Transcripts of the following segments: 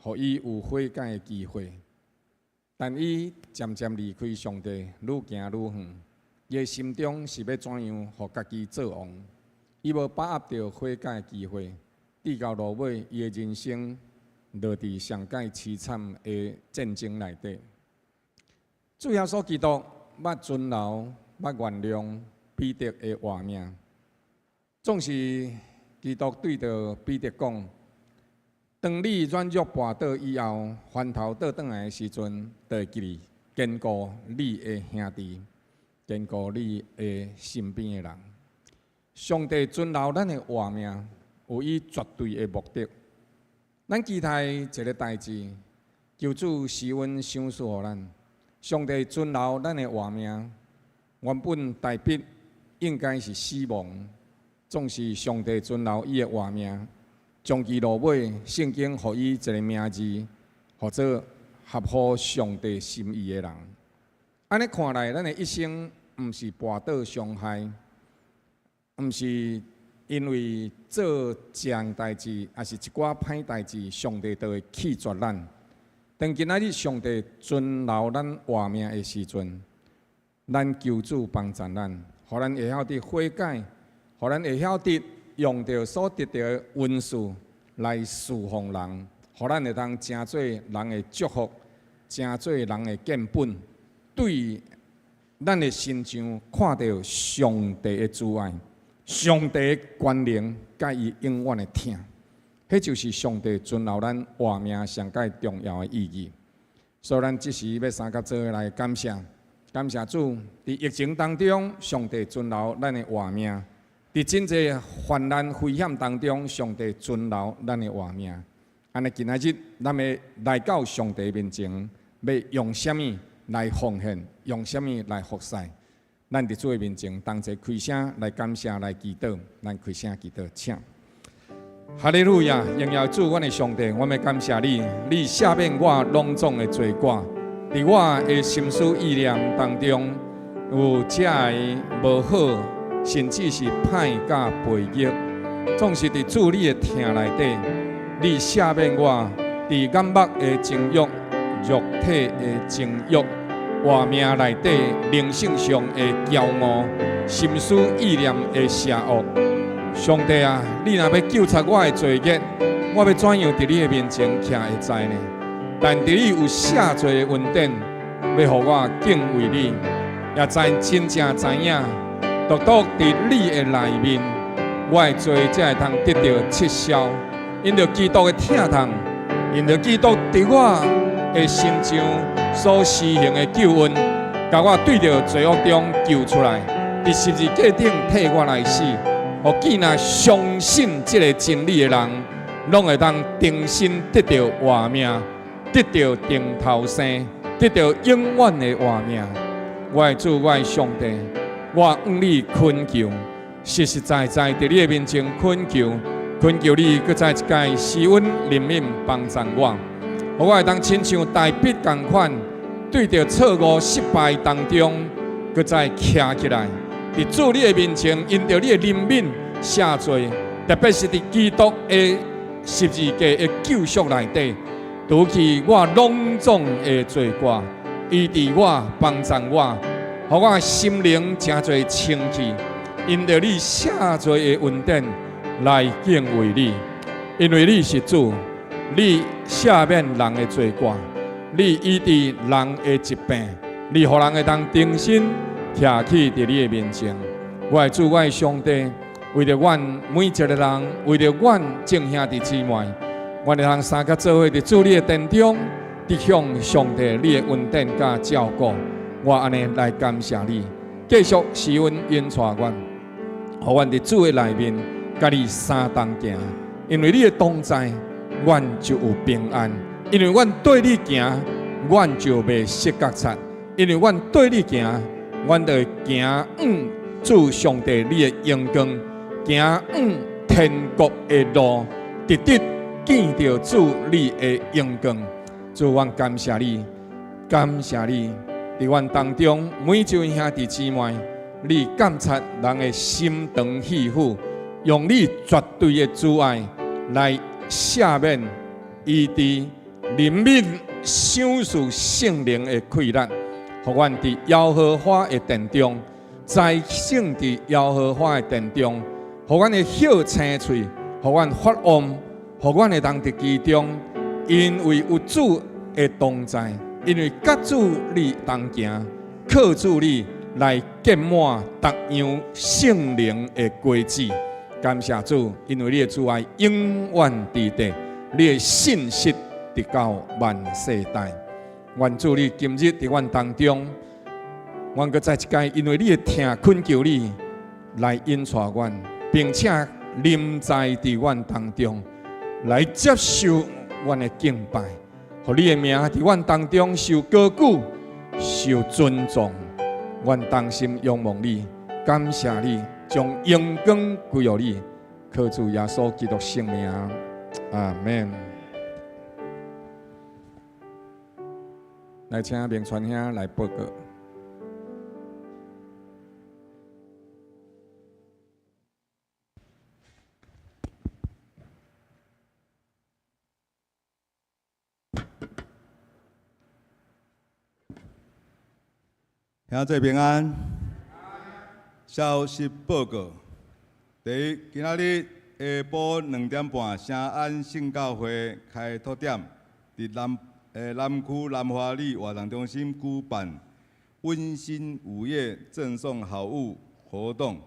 予伊有悔改的机会。但伊渐渐离开上帝，愈行愈远。伊的心中是要怎样，互家己做王？伊无把握到悔改的机会，直到落尾，伊的人生落伫上界凄惨的战争内底。主耶稣基督捌尊老，捌原谅彼得的活命。总是基督对着彼得讲：当你软弱跋倒以后，翻头倒转来的时阵，就会记你坚固你的兄弟，坚固你的身边的人。上帝尊留咱的活命，有伊绝对的目的。咱期待一个代志，求主施恩赏赐予咱。上帝尊留咱的活命，原本大笔应该是死亡，总是上帝尊留伊的活命，将其落尾，圣经予伊一个名字，或者合乎上帝心意的人。安尼看来，咱的一生毋是跋倒伤害，毋是因为做这样代志，也是一寡歹代志，上帝都会弃绝咱。当今仔日上帝尊留咱活命的时阵，咱求主帮助咱，互咱会晓得悔改，互咱会晓得用着所得到的恩赐来侍奉人，互咱会当成做人的祝福，成做人的见本，对咱的心上看到上帝的慈爱，上帝的权能，甲伊永远的疼。迄就是上帝尊留咱活命上界重要的意义。所以，咱即时要三甲做伙来感谢，感谢主。伫疫情当中，上帝尊留咱的活命；伫真济患难危险当中，上帝尊留咱的活命。安尼，今仔日咱要来到上帝面前，要用什么来奉献？用什么来服侍？咱伫主的面前，同齐开声来感谢，来祈祷。咱开声祈祷，请。哈利路亚！荣耀主，阮的上帝，我们感谢你，你赦免我拢总的罪过，伫我的心思意念当中有遮个无好，甚至是歹甲背逆，总是伫主你的疼内底，你赦免我伫眼目的情欲、肉体的情欲、活命内底灵性上的骄傲、心思意念的邪恶。上帝啊，你若要救出我的罪孽，我要怎样伫你的面前徛会知呢？但伫你有赦罪的恩典，要互我敬畏你，也真正知影，独独伫你的内面，我的罪才会通得到撤销。因着基督的疼痛，因着基督伫我的心上所施行的救恩，甲我对着罪恶中救出来，伫十字架顶替我来死。互既然相信这个真理的人，拢会当重新得到活命，得到顶头生，得到永远的活命。我的主，我的上帝，我向你恳求，实实在在伫你的面前恳求，恳求你搁再一届施恩怜悯帮助我，互我会当亲像大笔同款，对着错误失败当中，搁再徛起来。伫主你的面前，因着你的怜悯赦罪，特别是伫基督的十字架的救赎内底，除去我拢总的罪过，医治我，帮助我，互我心灵真侪清气，因着你赦罪的恩典来敬畏你，因为你是主，你赦免人的罪过，你医治人的疾病，你互人会当重新徛起伫你的面前。我的主，我的上帝，为着阮每一个人，为着阮众兄弟姊妹，我哋通三甲做伙伫主你的殿中，直向上帝你的恩典甲照顾。我安尼来感谢你，继续施恩引带阮，互阮伫主的内面，甲你相同行。因为你的同在，阮就有平安；因为阮对你行，阮就袂失觉察；因为阮对你行，阮就会行主上帝你的阳光，行天国的路，直直见到主你的阳光。主，阮感谢你，感谢你，伫阮当中每一位兄弟姊妹，你监察人的心肠肺腑，用你绝对的慈爱来赦免、医治、灵敏享受圣灵的快乐，互阮伫耶和华的殿中，在圣伫耶和华的殿中，互阮的晓青喙，互阮发旺，互阮会当伫其中，因为有主的同在，因为甲主你同行，靠主你来建满逐样圣灵的果子。感谢主，因为你的主爱永远伫地，你的信实直到万世代。愿主你今日伫阮当中，愿阁再一届，因为你的听恳求你来引带阮，并且临在伫阮当中，来接受阮的敬拜，互你的名伫阮当中受高举、受尊重。愿当心仰望你，感谢你。将荣光归于你，靠主耶稣基督圣名，阿门。来，请明传兄来报告。兄弟平安。消息报告：第一，今仔日下晡2点半，圣安圣教会开拓点伫南区南华里活动中心举办温馨午夜赠送好物活动，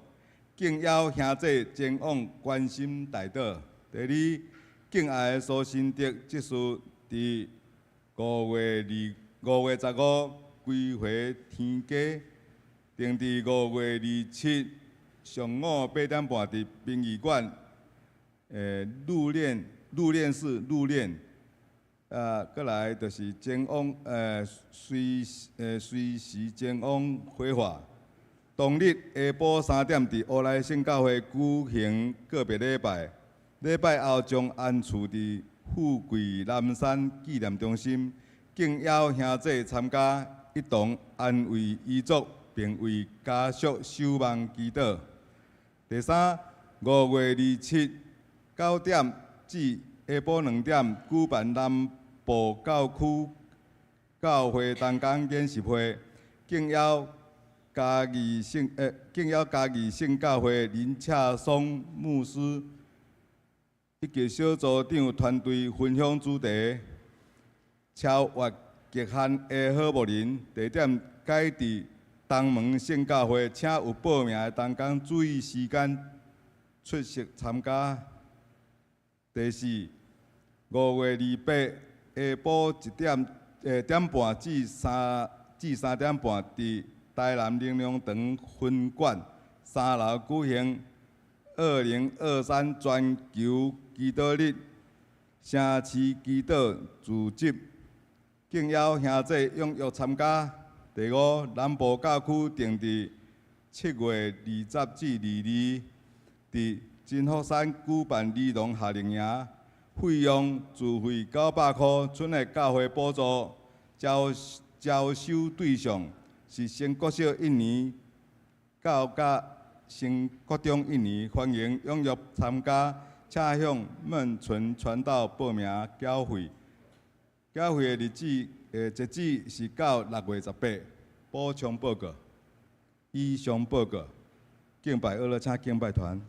敬邀兄弟前往关心大道。第二，敬爱的苏新德即事伫5月15归回天家。定伫5月27上午8点半伫殡仪馆，入殓室入殓，过来就是前往随时前往火化。当日下晡3点伫乌来圣教会举行告别礼拜，礼拜后将安处伫富贵南山纪念中心，敬邀兄弟参加，一同安慰遗族。并为家属守望祈祷。第三，5月27 9点至下晡2点，举办南部教区教会同工研习会，敬邀嘉义圣教会林洽松牧师以及小组长团队分享主题，超越极限的好牧人。地点改伫东门圣教会，请有报名的同工注意时间出席参加。第四，5月28下晡1点半至3点半，伫台南灵粮堂分馆3楼举行2023全球祈祷日城市祈祷聚集，敬邀兄弟踊跃参加。第五，南部教区定伫7月20至22，伫金福山举办儿童夏令营，费用自费900块，剩的教会补助。招收对象是先国小1年到先国中1年，欢迎踊跃参加，请向孟村传道报名缴费。缴费的日子。截止是到6月18。补充报告，以上报告。敬拜二了，请敬拜团。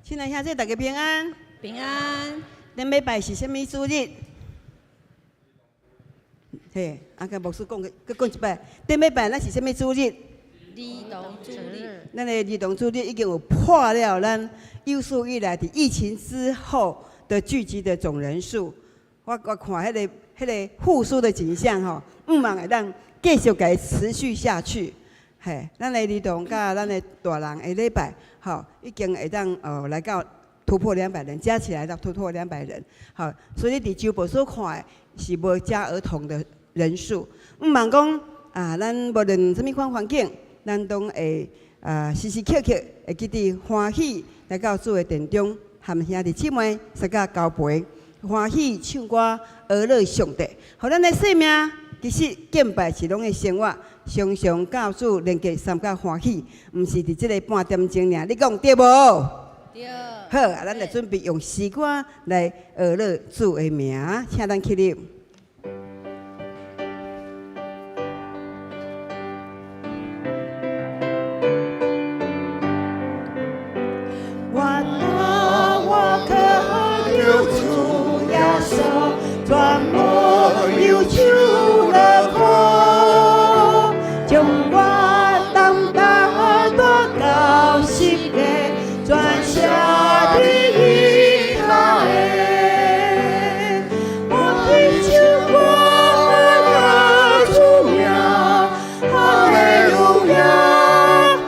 亲爱兄弟，大家平安。平安。顶礼拜是啥物主日？嘿，甲牧师讲一摆。顶礼拜咱是啥物主日？儿童主日。咱的儿童主日已经有破了咱有史以来的疫情之后的聚集的总人数。我看迄个复苏的景象吼，望会当继续甲伊持续下去。嘿，咱的儿童甲咱的大人的礼拜。吼，已经会当来到突破200人，加起来到突破200人。好，所以伫周报所看的是无加儿童的人数。望讲咱无论什么款环境，咱都会时时刻刻会记得欢喜来到主的殿中，和兄弟姊妹相甲交陪，欢喜唱歌，讹乐上帝。互咱的生命其实敬拜是拢会生活，常常教主连接三甲欢喜，毋是伫即个半点钟尔。你讲对无？对。好，咱来准备用诗歌来讹乐主的名，请咱起立。我可救主耶稣，专无忧愁了苦，将我当大多高兴的，转下的依靠的，我的救我的主名，哈利路亚，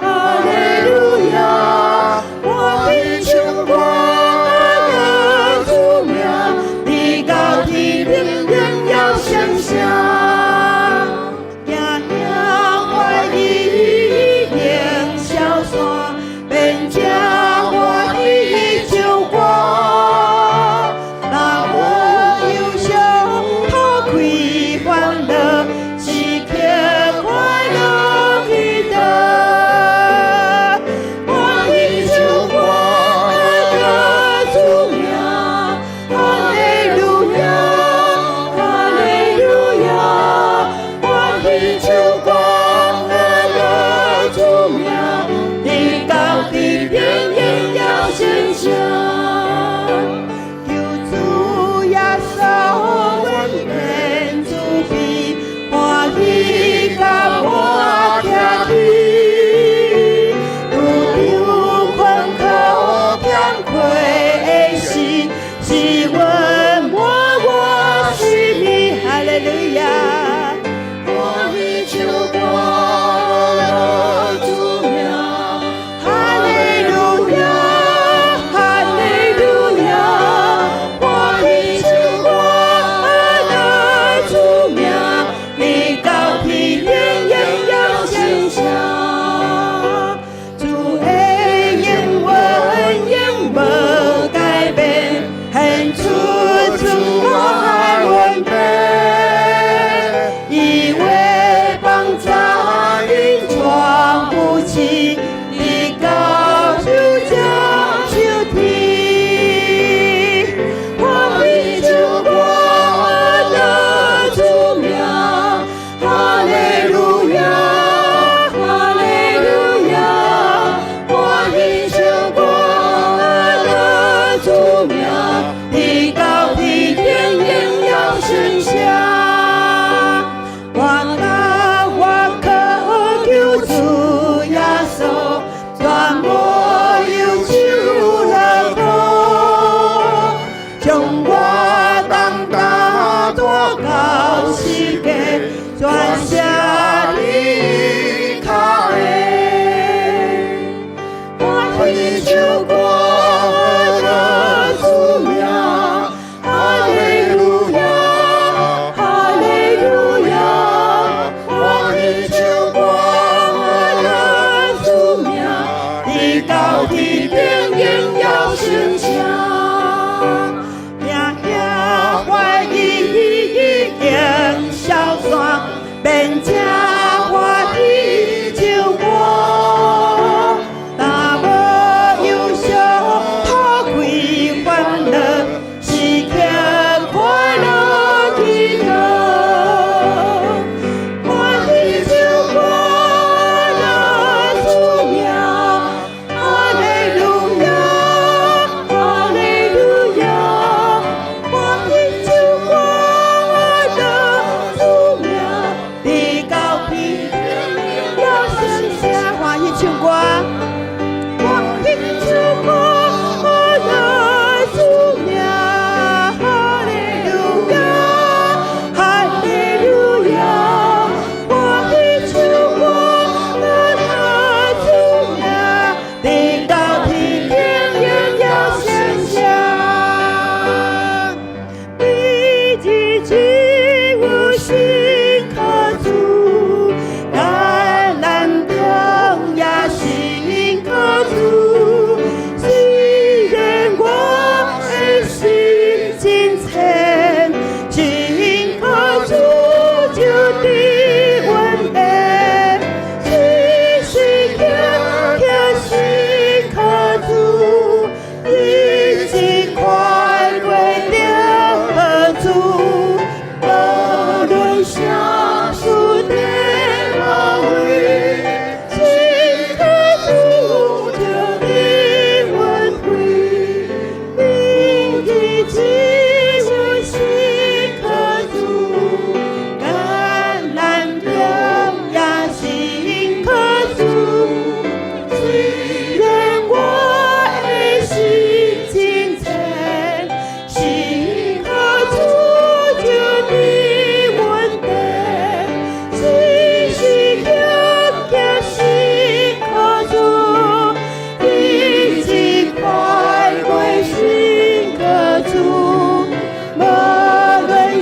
哈利路亚，我的救我的主名，你高天平原要想象。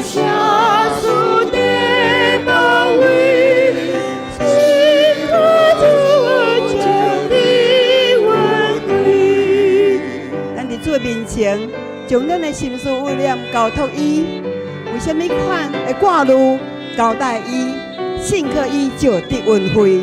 下属的包围，心可主将你挽回。咱伫主面前，将咱的心事意念交托伊，为什么款的挂虑交代伊，信靠伊就得恩惠。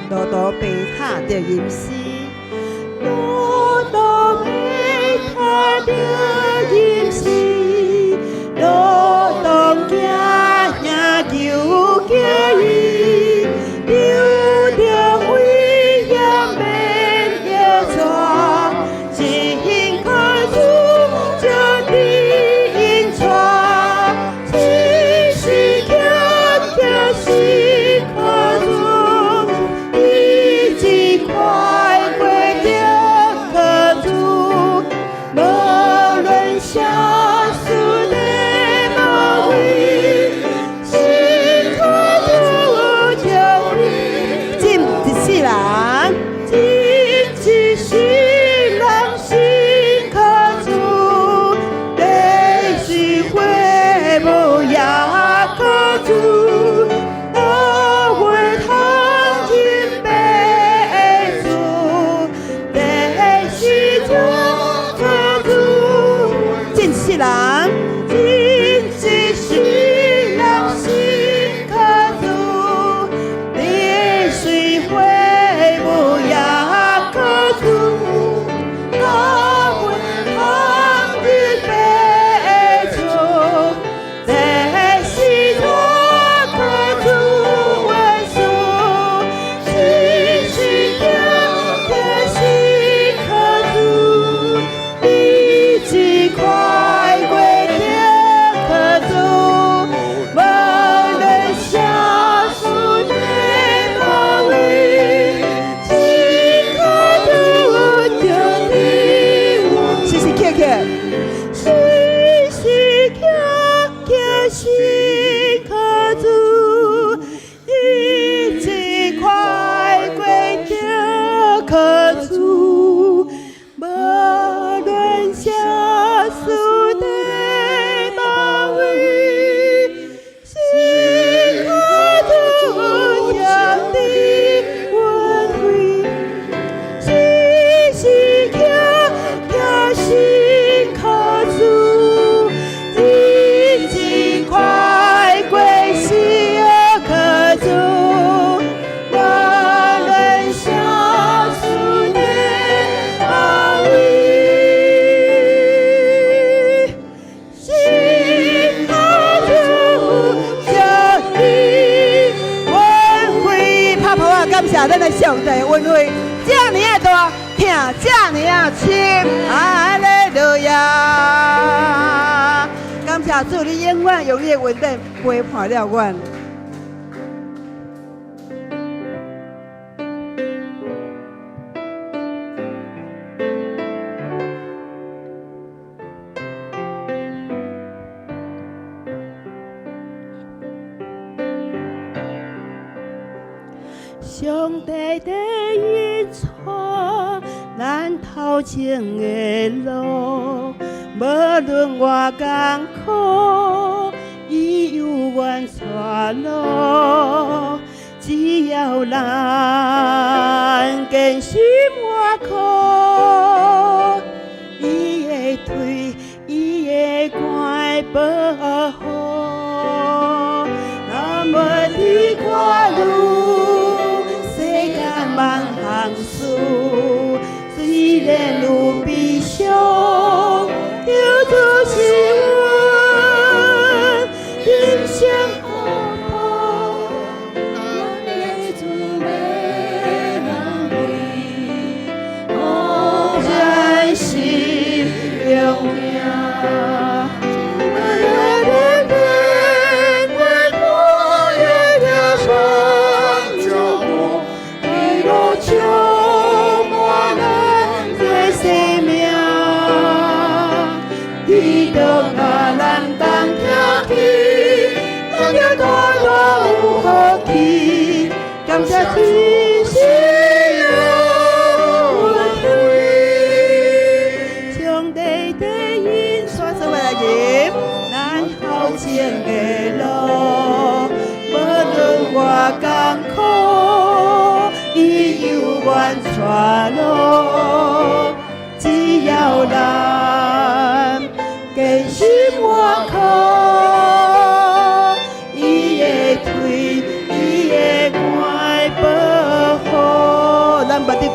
路途白塔着吟诗，路途白塔着吟诗，路途行行求叫伊，留着危险免要抓，心可主将你引带，心是强强心可主。快归的可主，无论下属的包围，心可主将你尽一世人，尽一世人心可主，泪水会无也可主，我会通情白。尽世人，尽一世人心可主，泪水会无也可主，我会通情白主，在心中可主为主，心是强心可主，你只快归天可主，无论下属的包围，心可主将你挽回。时时刻刻，时时刻刻心可主，一直快归天可主，无论下属的包围，心可主将你挽回。时时刻刻心可主，一直快归心可主，无论下属的包围，心可主将你挽回。拍拍啊！感谢咱的上帝的恩惠，这呢啊大，听这呢啊深，哈利路亚！感谢主，你永远用你的恩典陪伴了阮。上帝的引带咱头前的路，无论我艰苦，伊有阮带路。只要咱坚心活靠，伊会推，伊会关保护。咱要伫挂路，世间万项事，虽然有悲伤，就主是阮人生可抱。阮的主要人为，我在心中命。感谢天时恩惠，上帝的因刷做来入咱头前的路，无论我艰苦，伊犹原带路，只要咱坚心活靠。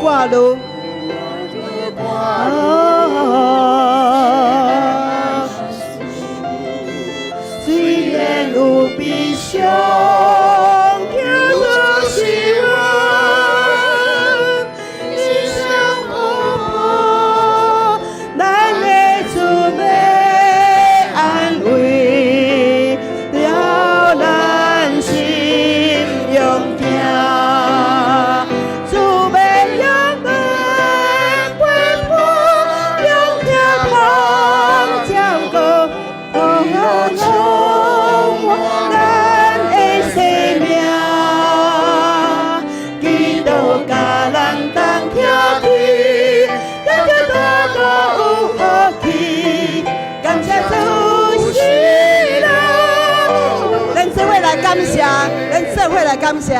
挂路，虽然有悲伤，叫做希望，人生活泼，咱的主要安慰了咱心勇行。感谢，咱社会来感谢。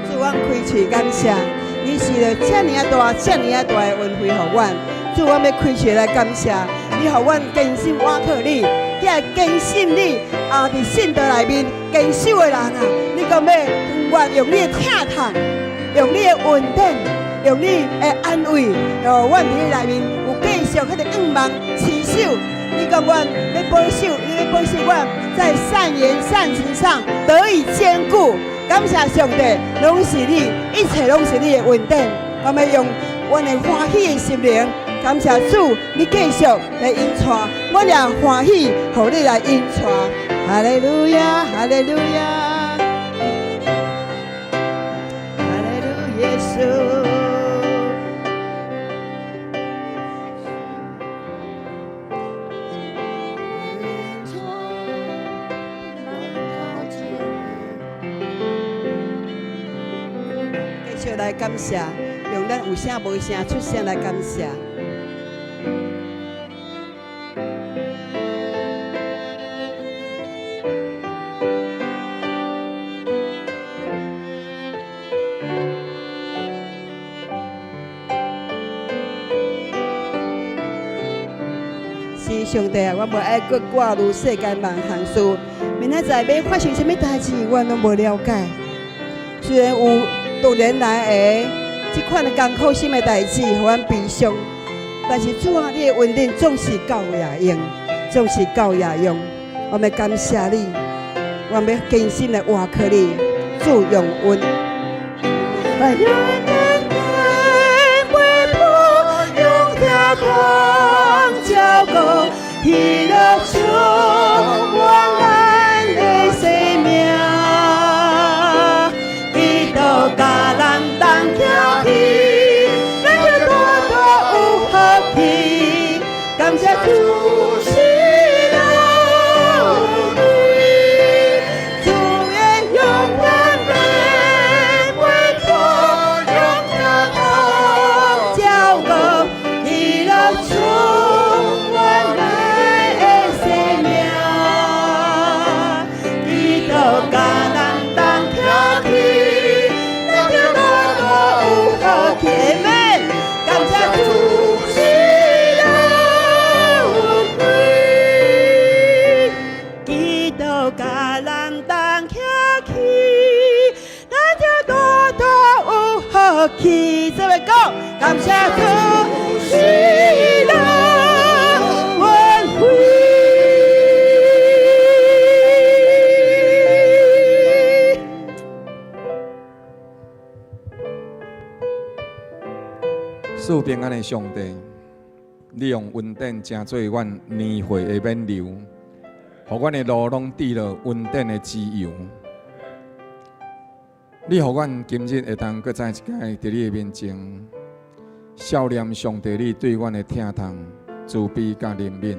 主，阮开嘴感谢，你是了这么大、这么大的恩惠，予阮。主，阮要开嘴来感谢，你予阮坚信倚靠你，也坚信你啊！伫信道内面坚守的人啊，你讲要愿用你的疼痛，用你的稳定，用你的安慰，让阮伫你内面。继续迄个仰望持守，你讲阮要保守，你要保守阮在善言善行上得以坚固。感谢上帝，拢是你，一切拢是你的稳定。我们用阮的欢喜的心灵，感谢主，你继续来引带，我也欢喜，互你来引带。哈利路亚，哈利路亚，哈利路耶稣。来感谢，用咱有声无声出声来感谢。是上帝啊，我无爱搁挂入世间万项事，明仔载要发生什么代志，我拢无了解。虽然有多年来的这款的艰苦心的代志，互阮悲伤，但是主啊，你的稳定总是够也用，总是够也用。我们感谢你，我们要坚心来倚靠你，主用恩。照顾喜乐充满咱的生命，基督甲咱同翘起，咱就大大有福气。感谢主是咱有对，主的永远的陪伴，永远照顾喜乐充。起，这位讲，感谢主是咱恩惠。赐平安的上帝，你用稳定成做阮年岁的免流，互阮的路拢滴落稳定的滋油。你互阮今日会当搁再一摆伫你的面前，笑念上帝你对阮的疼痛、慈悲甲怜悯。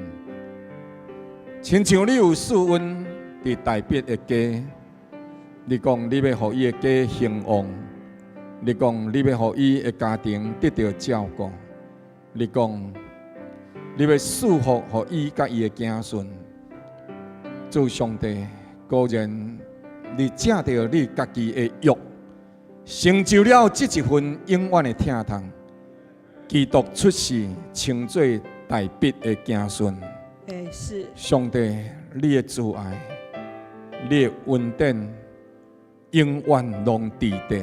亲像你有四温伫台北的家，你讲你要互伊的家兴旺，你讲你要互伊的家庭得到照顾，你讲你要祝福互伊甲伊的子孙。主上帝，果然你正着你家己的约，成就了这一份永远的疼痛。基督出世，称作代笔的子孙。是上帝，你的慈爱，你的恩典，永远拢伫地。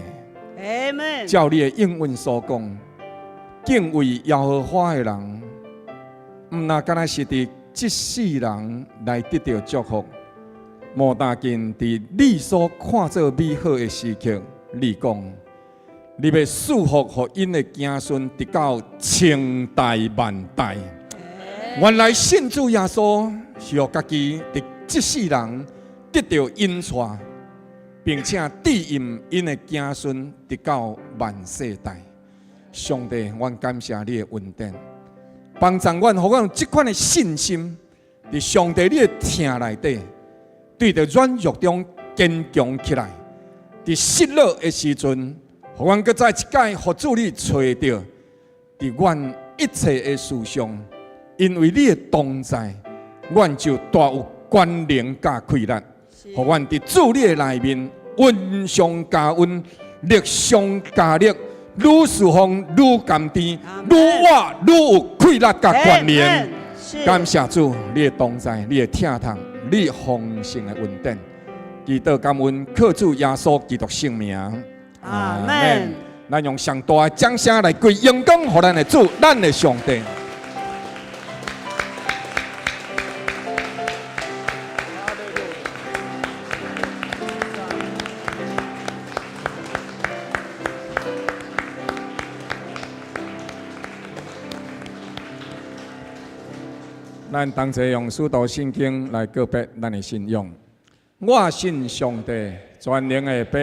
阿门。照你的应允所讲，敬畏耶和华的人，毋那敢若是伫这世人来得到祝福，莫但见伫你所看做美好的时刻，你讲，你要祝福互因的子孙，直到千代万代。原来信主耶稣是互家己伫这世人得到恩赐，并且庇荫因的子孙直到万世代。上帝，阮感谢你的恩典，帮助阮，互阮有这款的信心，伫上帝你的疼内底，对着软弱中坚强起来。伫失落的时阵，互阮搁再一届，互主你找到，伫阮一切的事上。因为你的同在，阮就大有关联甲快乐，互阮伫主你的内面温上加温，力上加力，愈释放愈甘甜，愈活愈有快乐甲关联。感谢主，你的同在，你的疼痛，你丰盛的恩典，祈祷感恩，靠主耶稣基督圣名，阿门。咱用上大的掌声来归荣光，互咱的主，咱的上帝。咱同齐用使徒圣经来告别咱的信仰。我信上帝，全能的爸，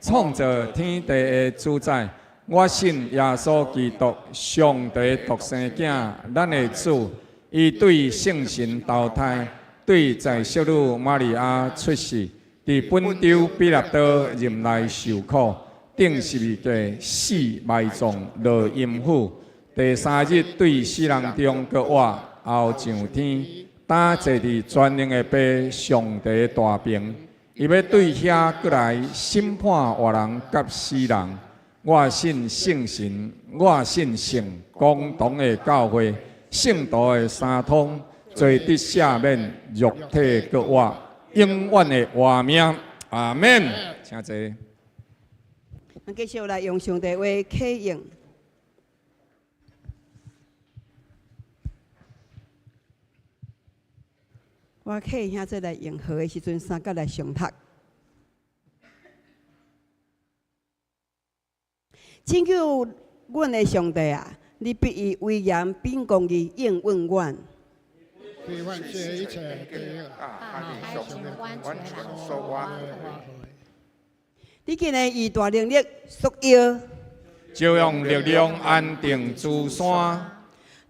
创造天地的主宰。我信耶稣基督，上帝独生子，咱的主。伊对圣神投胎，对在小女玛利亚出世，伫本州比拉多任内受苦，顶十字架死埋葬落阴府。第三日对死人中搁活。后上天，打坐伫全能的爸上帝大屏，伊要对遐过来审判活人甲死人。我信圣神，我信圣共同的教会，圣徒的三通，罪得赦免，肉体搁活，永远的活命。阿门。请坐。咱继续来用上帝话启应。我客兄做来用号的时阵，三角来上读。拯救阮的上帝啊！你必以威严秉公义应允阮。对万世一切地上帝完全所话。你今日以大能力束腰，就用力量安定诸山。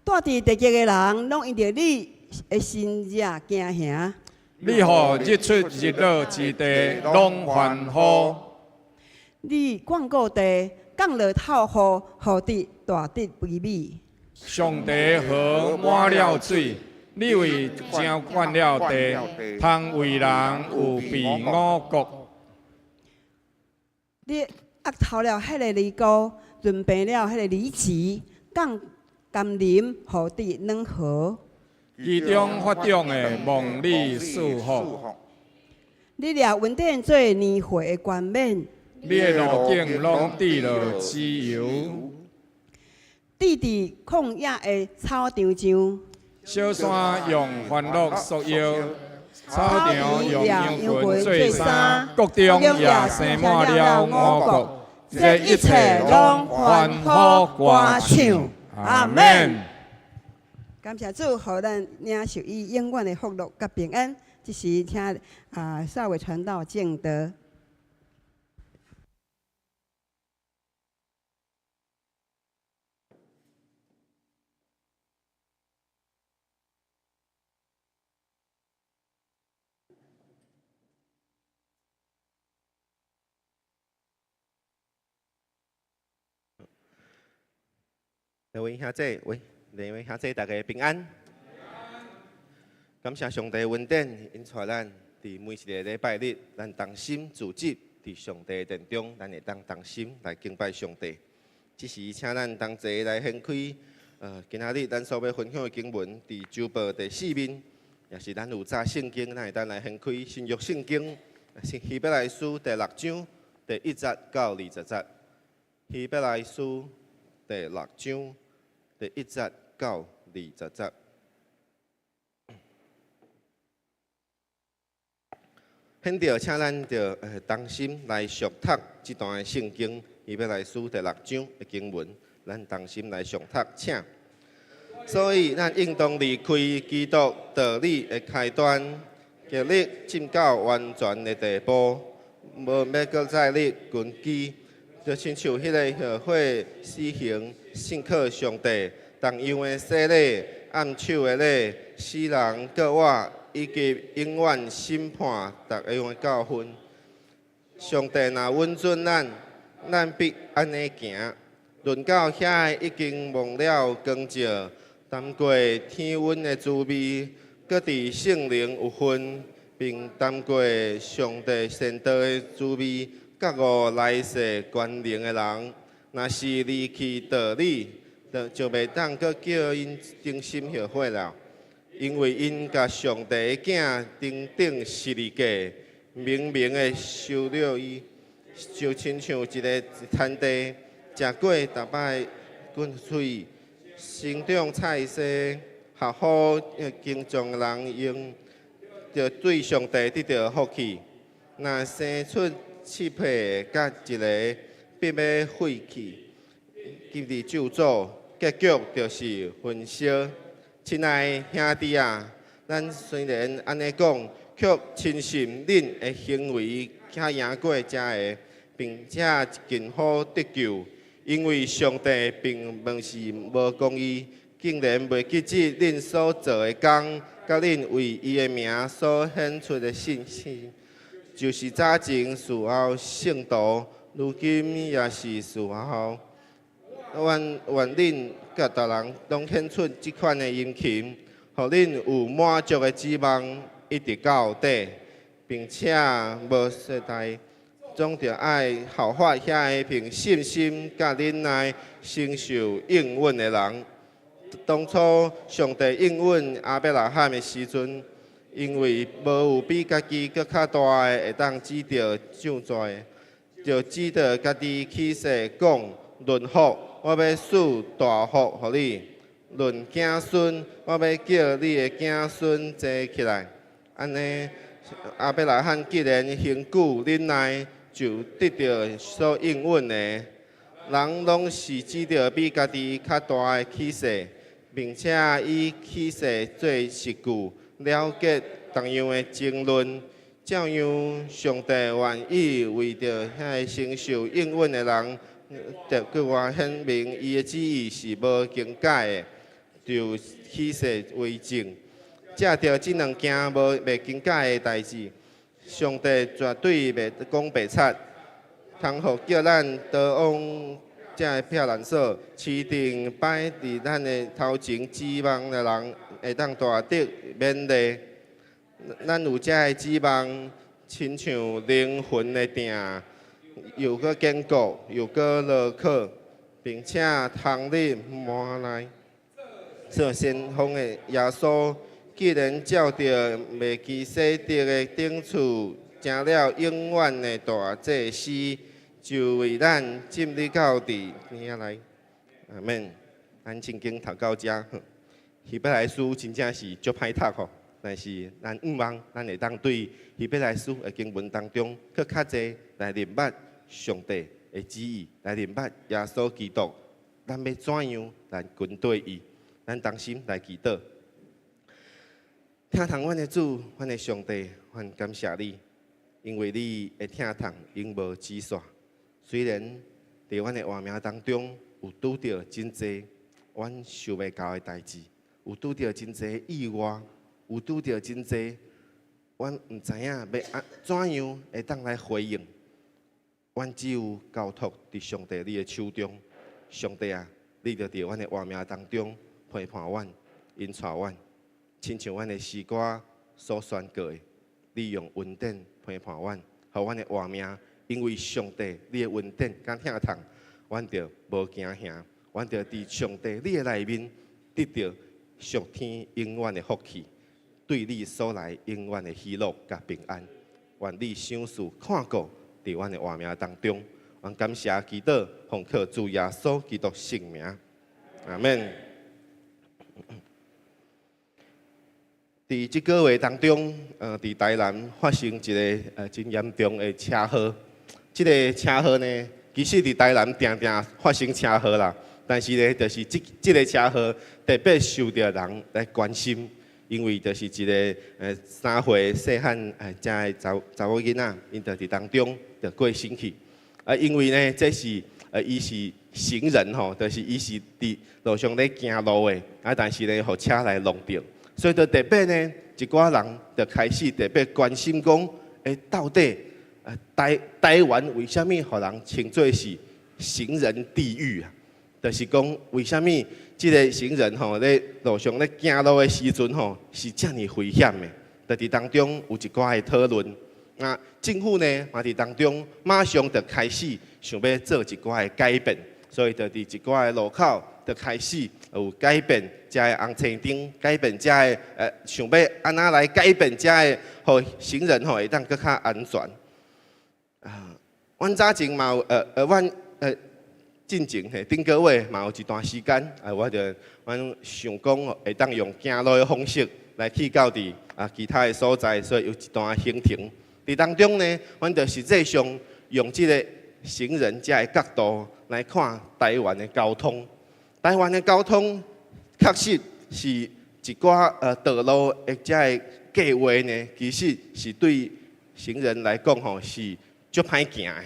带伫地极的人，拢因着你的心热惊吓。你互日出日落之地拢欢呼。你广告地降落透雨，雨滴大滴肥美。上帝河满了水，你为浇灌了地，通为人有庇五国。你压透了迄个梨膏，润平了迄个梨子，降甘霖，雨滴软和。其中发长的梦里祝福。你掠稳定做年会的冠冕。你的路径拢滴落自由。地伫旷野的草场上。小山用欢乐束腰，草场用羊群做衫，国中也生满了五国，这一切拢欢呼歌唱。阿门。感谢主，互咱领受伊永远的福乐甲平安。这时请少伟传道敬德。两位兄姐，大家平安。感谢上帝恩典，因带咱伫每一个礼拜日，咱同心自执伫上帝殿中，咱会当同心来敬拜上帝。这时，请咱同齐来掀开今仔日咱所要分享的经文，伫周报第4面，也是咱有早圣经，咱会当来掀开新约圣经，是希伯来书第6章第1节到20节。希伯来书第6章第1节到20节。现着，请咱着同心来熟读这段圣经，希伯来书第6章的经文，咱同心来熟读，请。所以，咱应当离开基督道理的开端，竭力进到完全的地步，无要搁再立根基，就亲像迄个社会施行信靠上帝同样的洗礼、按手的礼、死人搁活。以及永远审判逐样的教训。上帝若允准咱，咱必安尼行。论到遐已经忘了光照，谈过天恩的滋味，搁伫圣灵有份，并谈过上帝善道的滋味，觉悟来世关灵的人，若是离弃道理，就袂当搁叫因真心后悔了。因为因甲上帝的囝顶十字架，明明的受了伊，就亲像一个摊地，食过逐摆滚水，生长菜色，合乎敬重的人用，就对上帝得到福气。若生出气魄，甲一个必要废弃，今日咒诅，结局就是焚烧。亲爱的兄弟啊，咱虽然安尼讲，却深信恁的行为较赢过遮个，并且更好得救，因为上帝并不是无公义，竟然袂记起恁所做的工，甲恁为伊的名所显出的信心，就是早前事后圣道，如今也是事后。愿恁甲逐人拢显出即款的殷勤，互恁有满足的指望，一直到底，并且无懈怠，总着爱效法遐个凭信心甲忍耐承受应允的人。当初上帝应允亚伯拉罕的时阵，因为无有比家己搁较大的会当指着上罪的，就指着家己起誓讲论福。我要赐大福予你，论子孙，我要叫你的子孙坐起来。安尼，亚伯拉罕既然恒久忍耐，就得到所应允的。人拢是指着比家己较大的起誓，并且以起誓做实据，了结同样的争论。照样，上帝愿意为着遐承受应允的人。着搁我显明，伊的旨意是无更改的，就起誓为证。借着即两件袂更改的代志，上帝绝对袂讲白贼，通互叫咱得往这漂蓝色，持定摆伫咱的头前指望的人，会当大得勉励。咱有这个指望，亲像灵魂的定。又搁坚固，又搁牢靠，并且通入满来。做先锋的耶稣，既然照着未记洗德的顶处，成了永远的大祭司，就为咱进入到地遐来。阿免，咱圣经读到遮，希伯来书真正是足歹读吼。但是咱望咱会当对希伯来书的经文当中，搁较侪来明白上帝的旨意，来明白耶稣基督，咱要怎样来跟对伊？咱同心来祈祷。听从阮的主，阮的上帝，阮感谢你，因为你会听从永无止线。虽然伫阮的活命当中有拄着真济阮想袂到的代志，有拄着真济意外。有拄着真济，阮毋知影要怎样会当来回应。阮只有交托伫上帝你的手中。上帝啊，你着伫阮的活命当中陪伴阮、引带阮，亲像阮的诗歌所宣告的，你用恩典陪伴阮，互阮的活命，因为上帝你的恩典敢疼痛，阮着无惊吓，阮着伫上帝你的内面得到属天永远的福气，对你所来永远的喜乐甲平安。愿你想事看顾伫阮的活命当中，愿感谢祈祷，奉靠主耶稣基督圣名，阿门。伫即个月当中，伫台南发生一个真严重的车祸。即个车祸呢，其实伫台南定定发生车祸啦，但是呢，就是即个车祸特别受到人来关心，因为就是一个3岁细汉遮的查某囡仔，因就伫当中就过身去。因为呢，这是伊是行人吼，就是伊是伫路上咧行路的，但是呢，互车来弄着。所以，就特别呢，一寡人就开始特别关心讲，到底台湾为什么互人称作是行人地狱啊？就是讲，为什么即个行人吼咧路上咧行路的时阵吼是遮尔危险的？就伫当中有一寡的讨论。那政府呢，嘛伫当中马上就开始想要做一寡的改变，所以就伫一寡的路口就开始有改变遮的红绿灯，改变遮的想要安怎来改变遮的，互行人吼会当更较安全。阮早前嘛有阮进前顶个月嘛有一段时间，我就阮想讲会当用行路的方式来去到伫其他的所在，所以有一段行程。伫当中呢，阮就实际上用即个行人遮的角度来看台湾的交通。台湾的交通确实是一寡道路的遮的计划呢，其实是对行人来讲吼是足歹行的，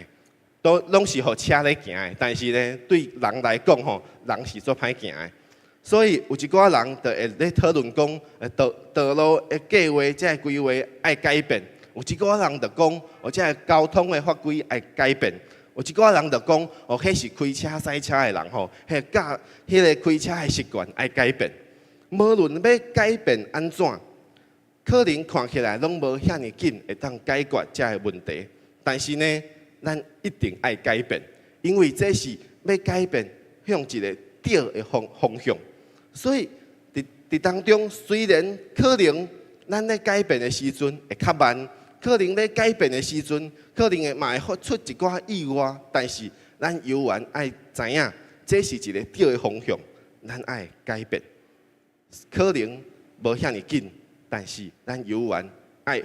都拢是互车咧行的。但是呢，对人来讲吼，人是足歹行的。所以有一寡人就会咧讨论讲，道路的计划遮的规划爱改变。有一寡人就讲，遮个交通的法规爱改变；有一寡人就讲，迄是开车驶车的人吼，迄个开车的习惯爱改变。无论要改变安怎，可能看起来拢无遐尼紧会当解决遮个问题。但是呢，咱一定爱改变，因为这是要改变向一个对的方向。所以伫当中，虽然可能咱咧改变的时阵会较慢。可能咧改变的时阵，可能嘛会发出一寡意外，但是咱犹原爱知影，这是一个对的方向，咱爱改变。可能无遐尼紧，但是咱犹原爱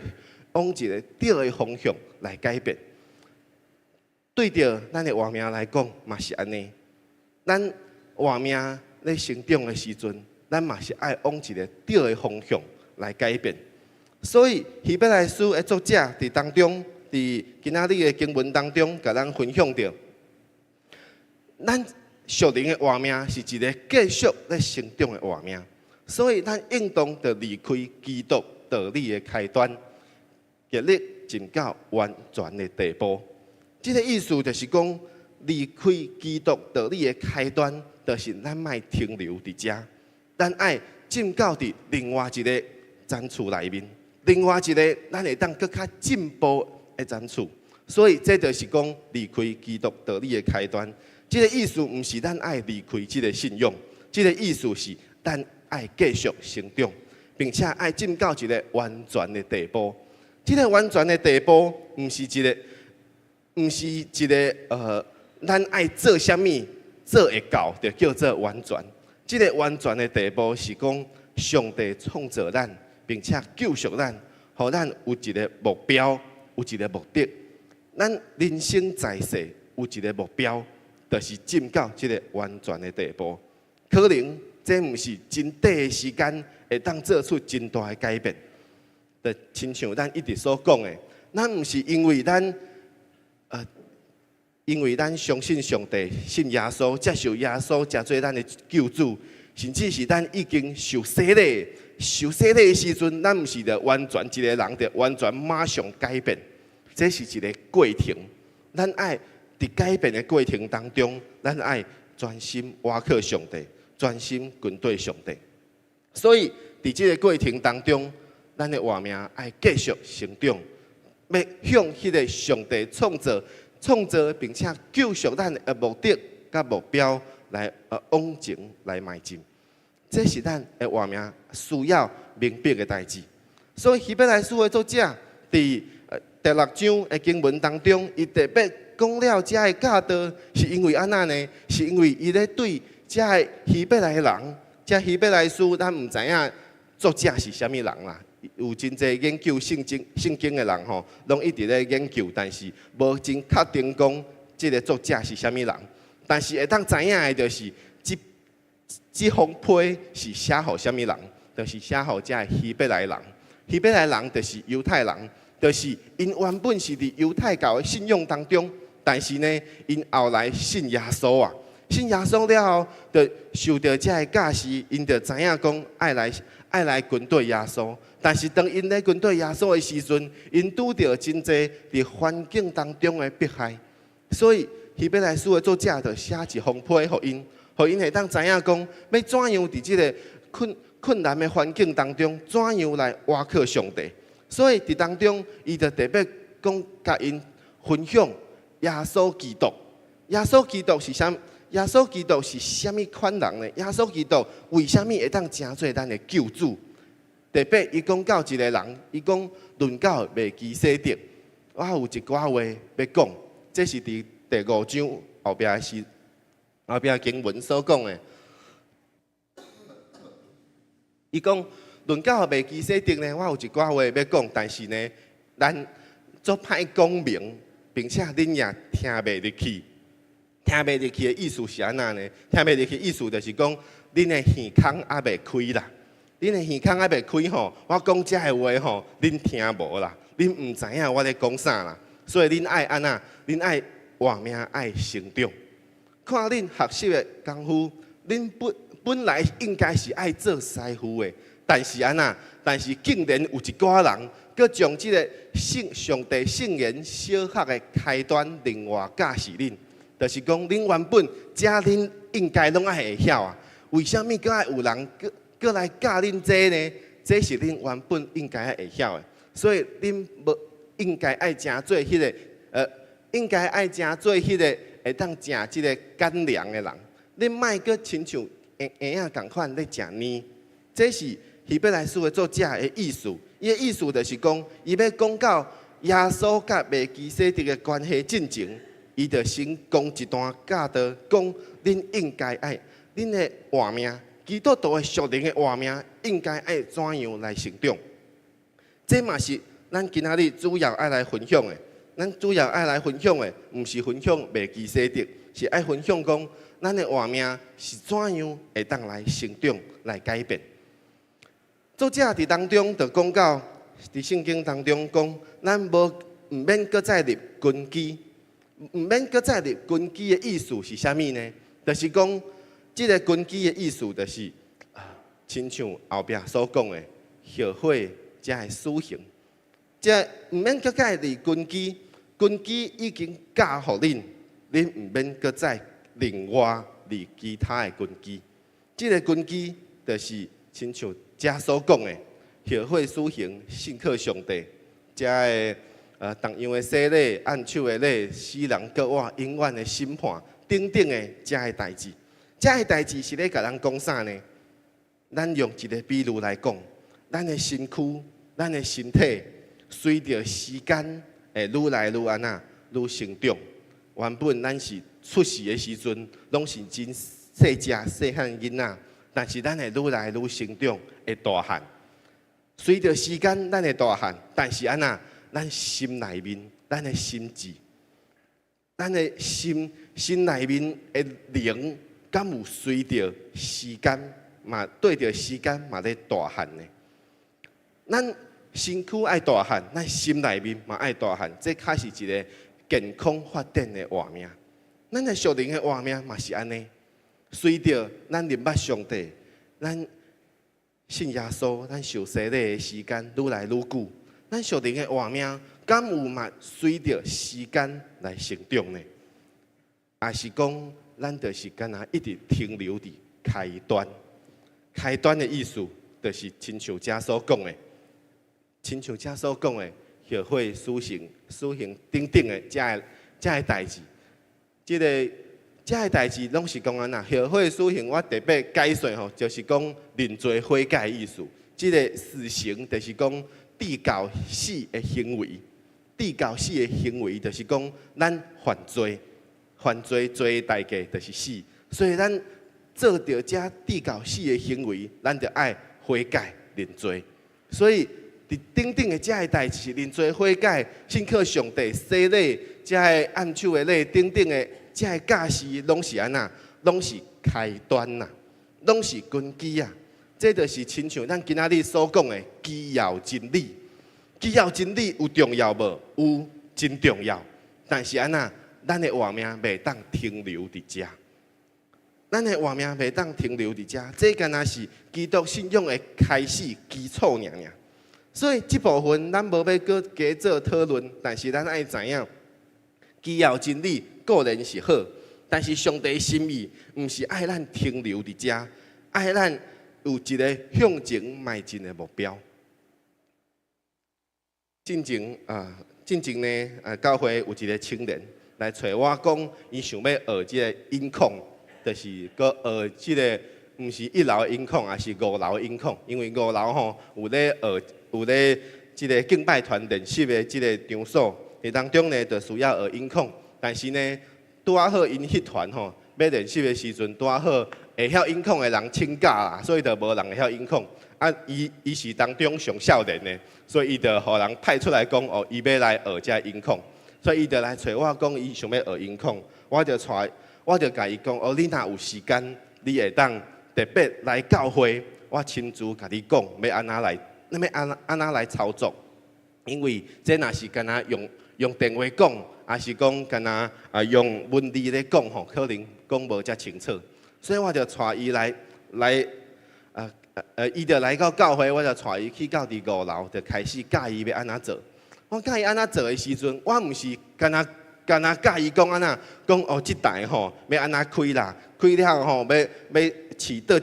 往一个对的方向来改变。对着咱的活命来讲，嘛是安尼。咱活命咧成长的时阵，咱嘛是爱往一个对的方向来改变。所以，希伯来书的作者伫当中，伫今仔日的经文当中，甲咱分享着，咱属灵的活命是一个继续咧成长的活命。所以，咱应当着离开基督道理的开端，竭力进到完全的地步。这个意思就是讲，离开基督道理的开端，就是咱莫停留伫遮，咱爱进到伫另外一个层次内面。另外一个，咱会当更较进步的层次，所以这就是讲离开基督道理的开端。这个意思不是咱爱离开这个信仰，这个意思是咱爱继续成长，并且爱进到一个完全的地步。这个完全的地步，不是一个咱爱做啥物做会到，就叫做完全。这个完全的地步是讲上帝创造咱。并且救赎咱，互咱有一个目标，有一个目的。咱人生在世有一个目标，就是进到这个完全的地步。可能这不是真短的时间会当做出真大的改变。就亲像咱一直所讲的，咱不是因为咱相信上帝、信耶稣、接受耶稣，才做咱的救主，甚至是咱已经受洗礼。受洗礼的时阵，咱毋是着完全一个人着完全马上改变，这是一个过程。咱爱伫改变的过程当中，咱爱专心倚靠上帝，专心跟对上帝。所以伫这个过程当中，咱的活命爱继续成长，要向迄个上帝创造并且救赎咱的目的甲目标来往前来迈进。这是咱的活命需要明白的代志。所以希伯来书的作者伫第6章的经文当中，伊特别讲了这个教导，是因为安那呢？是因为伊咧对这个希伯来人，这希伯来书，咱唔知影作者是啥物人啦。有真侪研究圣经的人吼，拢一直咧研究，但是无真确定讲这个作者是啥物人。但是会当知影的，就是这封批是写予啥物人，就是写予这希伯来人。希伯来人就是犹太人，就是因原本是伫犹太教的信仰当中，但是呢，因后来信耶稣啊，信耶稣了后，就受到这个教示，因就知影讲爱来跟对耶稣。但是当因咧跟对耶稣的时阵，因拄到真侪伫环境当中的迫害，所以希伯来书的作者就写一封批予因会当知影讲要怎样伫即个困难的环境当中，怎样来倚靠上帝。所以伫当中，伊就特别讲甲因分享耶稣基督。耶稣基督是啥？耶稣基督是啥物款人呢？耶稣基督为啥物会当成做咱的救主？特别伊讲到一个人，伊讲论到麦基洗德，我有一寡话要讲，这是伫第5章后壁经文所讲的。伊讲论到麦基洗德呢，我有一寡话要讲，但是呢，咱做歹讲明，并且恁也听袂入去。听袂入去的意思是安那呢？听袂入去的意思就是讲，恁的耳孔还袂开啦。恁的耳孔还袂开吼，我讲这个话吼，恁听无啦，恁唔知影我咧讲啥啦。所以恁爱安那，恁爱活命爱成长。看恁学习的功夫，恁本来应该是爱做师傅的，但是安那，但是竟然有一寡人，佮将这个上帝圣言小学的开端另外教示恁，就是讲恁原本这恁应该拢爱会晓啊，为什么佮爱有人佮来教恁这呢？这是恁原本应该爱会晓的，所以恁无应该爱诚做迄个应该爱诚做迄个会当食即个干粮的人。恁莫佮亲像婴仔共款咧食黏，这是希伯来书的作者的意思。伊的意思就是讲，伊要讲到耶稣甲麦基洗德的关系进前，伊就先讲一段教导，讲恁应该爱恁的活命。基督徒的属灵的活命应该爱怎样来成长？这嘛是咱今仔日主要爱来分享的。咱主要爱来分享的，毋是分享麦基洗德，是爱分享讲咱的活命是怎样会当来成长、来改变。作者伫当中就讲到，伫圣经当中讲，咱毋免搁再立根基，毋免搁再立根基的意思是啥物呢？就是讲。这个根基的意思就是，亲像后壁所讲的，后悔才会施行。这唔免搁再立根基，根基已经教互恁，恁唔免搁再另外立其他的根基。这个根基就是亲像遮所讲的，后悔施行，信靠上帝。遮个同样的洗礼、按手的礼、死人搁活、永远的审判等等的遮个代志。这个代志是咧甲人讲啥呢？咱用一个比喻来讲，咱的身躯、咱的身体，随着时间会愈来愈安那，愈成长。原本咱是出世的时阵，拢是真细只细汉囡仔，但是咱会愈来愈成长，会大汉。随着时间，咱会大汉，但是安那，咱心内面，咱的心智，咱的心内面的灵。敢有随着时间嘛，对着时间嘛咧大汉呢？咱身躯爱大汉，咱心内面嘛爱大汉，这开是一个健康发展的活命。咱的属灵的活命嘛是安尼，随着咱认捌上帝，咱信耶稣，咱受洗礼的时间愈来愈久，咱属灵的活命敢有嘛随着时间来成长呢？也是讲？咱就是敢若一直停留伫开端。开端的意思，就是亲像遮所讲的，亲像遮所讲的，学会施行等等的遮个代志。遮个代志拢是讲安那，学会施行，我特别解说吼，就是讲认罪悔改的意思。即个死刑就是讲治到死的行为，治到死的行为就是讲咱犯罪罪的代价就是死，所以咱做到这治到死的行为，咱就爱悔改认罪。所以伫等等的这个代志，认罪悔改，信靠上帝洗礼，这个按手的礼，等等的这个假释，拢是安那，拢是开端呐，拢是根基啊。这就是亲像咱今仔日所讲的基要真理。基要真理有重要无？有，真重要。但是安那，咱的活命袂当停留伫遮。咱的活命袂当停留伫遮，这敢若是基督信仰的开始基础尔。所以这部分咱无要搁加做讨论，但是咱爱知影，基要真理固然是好，但是上帝心意毋是爱咱停留伫遮，爱咱有一个向前迈进的目标。进前呢，教会有一个青年来找我讲，伊想要学即个音控，就是搁学即个，毋是1楼的音控，也是5楼的音控。因为5楼吼有咧即个敬拜团练习的即个场所，伫当中呢就需要学音控。但是呢，拄啊好因迄团吼要练习的时阵，拄啊好会晓音控的人请假啦，所以就无人会晓音控。啊，伊是当中上少年的，所以伊就互人派出来讲哦，伊要来学这音控，所以伊就来找我讲，伊想要学音控，我就甲伊讲哦，你若有时间，你会当特别来教会，我亲自甲你讲，要安那来操作，因为这若是干那用电话讲，还是讲干那用文字咧讲吼，可能讲无遮清楚，所以我就带伊来。伊就来到教会，我就带伊去到伫5楼，就开始教伊要安怎做。我教伊安怎做的时阵，我毋是干那教伊讲安怎讲哦，即台吼要安怎开啦，开了吼要饲倒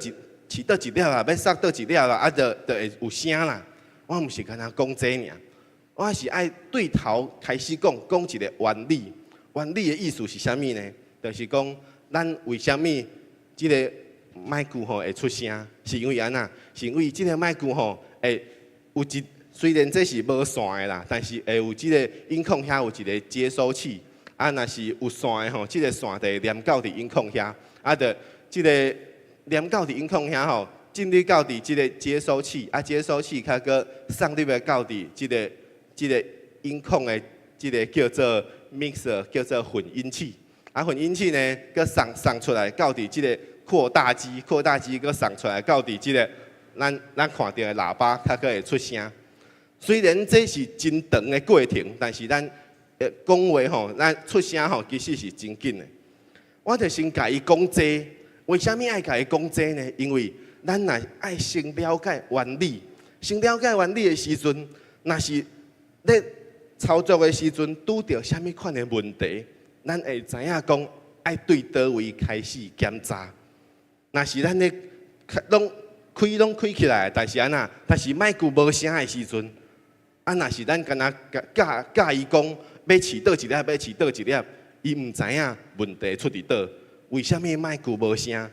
一粒啦，要塞倒一粒啦，啊就会有声啦。我毋是干那讲这尔，我是爱对头开始讲一个原理。原理的意思是啥物呢？就是讲咱为虾米即个麦克吼会出声，是因为安那？是因为即个麦克吼会有虽然这是无线的啦，但是会有即个音控遐有一个接收器，啊，若是有线的吼，即个线就会连到伫音控遐，啊，就即个连到伫音控遐吼，进入到伫即个接收器，啊，接收器较个送入来到伫即个音控的即个叫做 mixer， 叫做混音器，啊，混音器呢，佮送出来到伫即个扩大机佮送出来到伫即个咱看到的喇叭，较个会出声。虽然这是真长的过程，但是咱讲话吼，咱出声吼，其实是真紧的。我就先甲伊讲这，为虾米爱甲伊讲这呢？因为咱若爱先了解原理，先了解原理的时阵，若是咧操作的时阵拄到虾米款的问题，咱会知影讲爱对倒位开始检查。若是咱咧拢开起来，但是安那，但是麦克无声的时阵，啊，若是咱干那教伊讲要饲倒一粒，要饲倒一粒，伊毋知影问题出伫倒，为虾米麦克无声？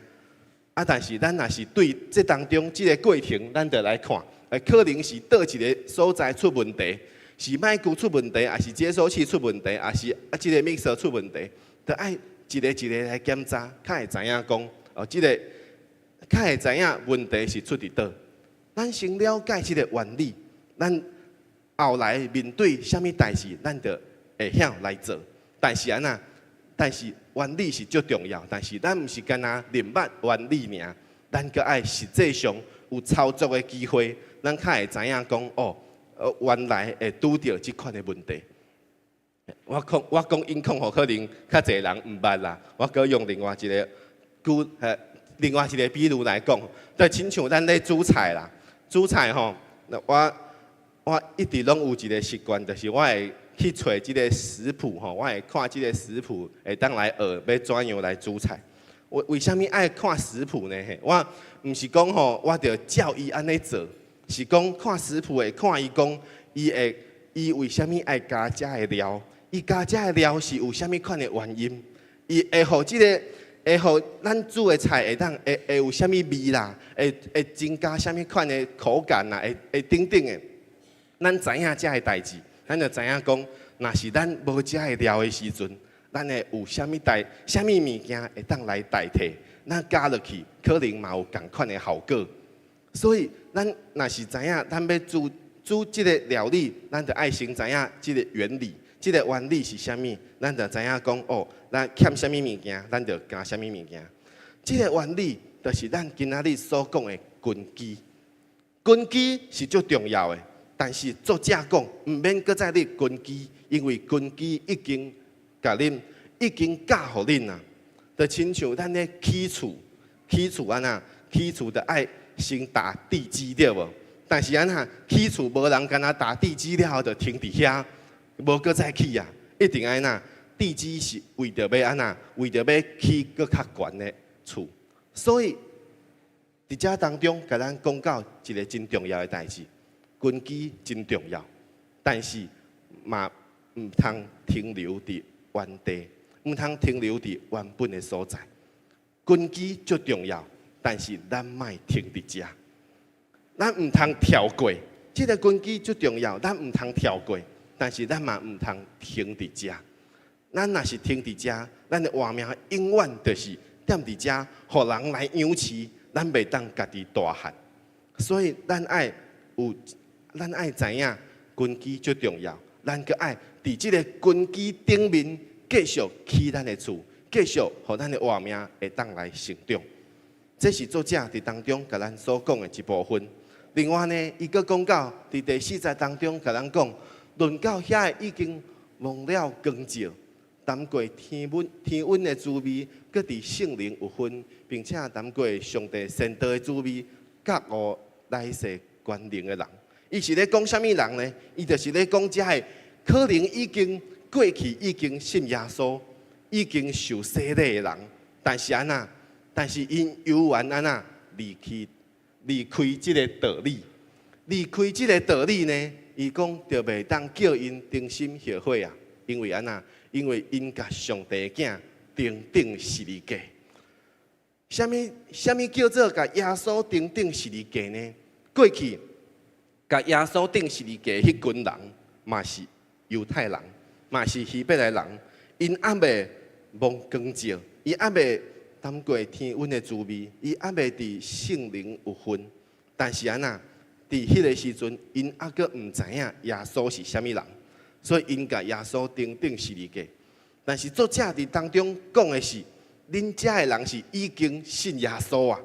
啊，但是咱若是对这当中即个过程，咱就来看，可能是倒一个所在出问题，是麦克出问题，还是接收器出问题，还是即个 mixer 出问题，就爱一个一个来检查，较会知影讲哦，即个较会知影问题是出伫倒。咱先了解即个原理，咱后来面对虾米代志，咱就会晓来做。但是安那，但是原理是最重要。但是咱毋是干那认捌原理尔，咱阁爱实际上有操作的机会，咱较会知影讲哦，原来会拄到即款的问题。我讲音控吼，可能较侪人毋捌啦。我阁用另外一个比喻来讲，就亲像咱咧煮菜啦，煮菜吼，我一直拢有一个习惯，就是我会去找即个食谱吼，我会看即个食谱，会当来学要怎样来煮菜。为什么爱看食谱呢？我毋是讲吼，我着照伊安尼做，是讲看食谱的，看伊讲伊为什么爱加遮的料？伊加遮的料是有啥物款的原因？伊会互会互咱煮的菜会有啥物味啦？会增加啥物款的口感啦？会等等的，咱知影遮的代志，咱就知影讲，若是咱无遮的料的时阵，咱会有啥物物件会当来代替？咱加落去，可能嘛有共款的效果。所以咱若是知影，咱要煮即个料理，咱就爱先知影即个原理。即个原理是啥物？咱就知影讲哦，咱欠啥物物件，咱就加啥物物件。即个原理就是咱今仔日所讲的根基。根基是最重要的，但是作者讲毋免搁再立根基，因为根基已经甲恁已经教互恁啦。就亲像咱咧起厝安那，起厝就爱先打地基对无？但是安那起厝无人干那打地基了后就停伫遐。无搁再起啊，一定安那地基是为着要安那，为着要起搁较悬的厝。所以伫遮当中，甲咱讲到一个真重要的代志，根基真重要，但是嘛毋通停留伫原地，毋通停留伫原本的所在。根基最重要，但是咱莫停伫遮，咱毋通跳过。这个根基最重要，咱毋通跳过。但是咱嘛毋通停伫遮，咱若是停伫遮，咱的活命永远就是踮伫遮，互人来养饲，咱袂当家己大汉。所以咱爱知影根基最重要，咱阁爱伫即个根基顶面继续起咱的厝，继续互咱的活命会当来成长。这是作者伫当中甲咱所讲的一部分。另外呢，伊阁讲到伫第4节当中甲咱讲。论到遐已经忘了光照，谈过天温的滋味，搁伫圣灵有份，并且谈过上帝圣道的滋味，甲我来世关联的人。伊是咧讲啥物人呢？伊就是咧讲遮个可能已经过去已经信耶稣，已经受洗礼的人，但是因犹原安那离开即个道理，离开即个道理呢？伊讲就袂当叫因忠心后悔啊，因为安那，因为因甲上帝囝定十字架。啥物叫做甲耶稣定十字架呢？过去甲耶稣定十字架迄群人，嘛是犹太人，嘛是希伯来人，因还袂忘光照，伊还袂谈过天温的滋味，伊还袂伫圣灵有份，但是安那。伫迄个时阵，因还阁毋知影耶稣是啥物人，所以因甲耶稣定十字架。但是作者伫当中讲的是，恁遮的人是已经信耶稣啊，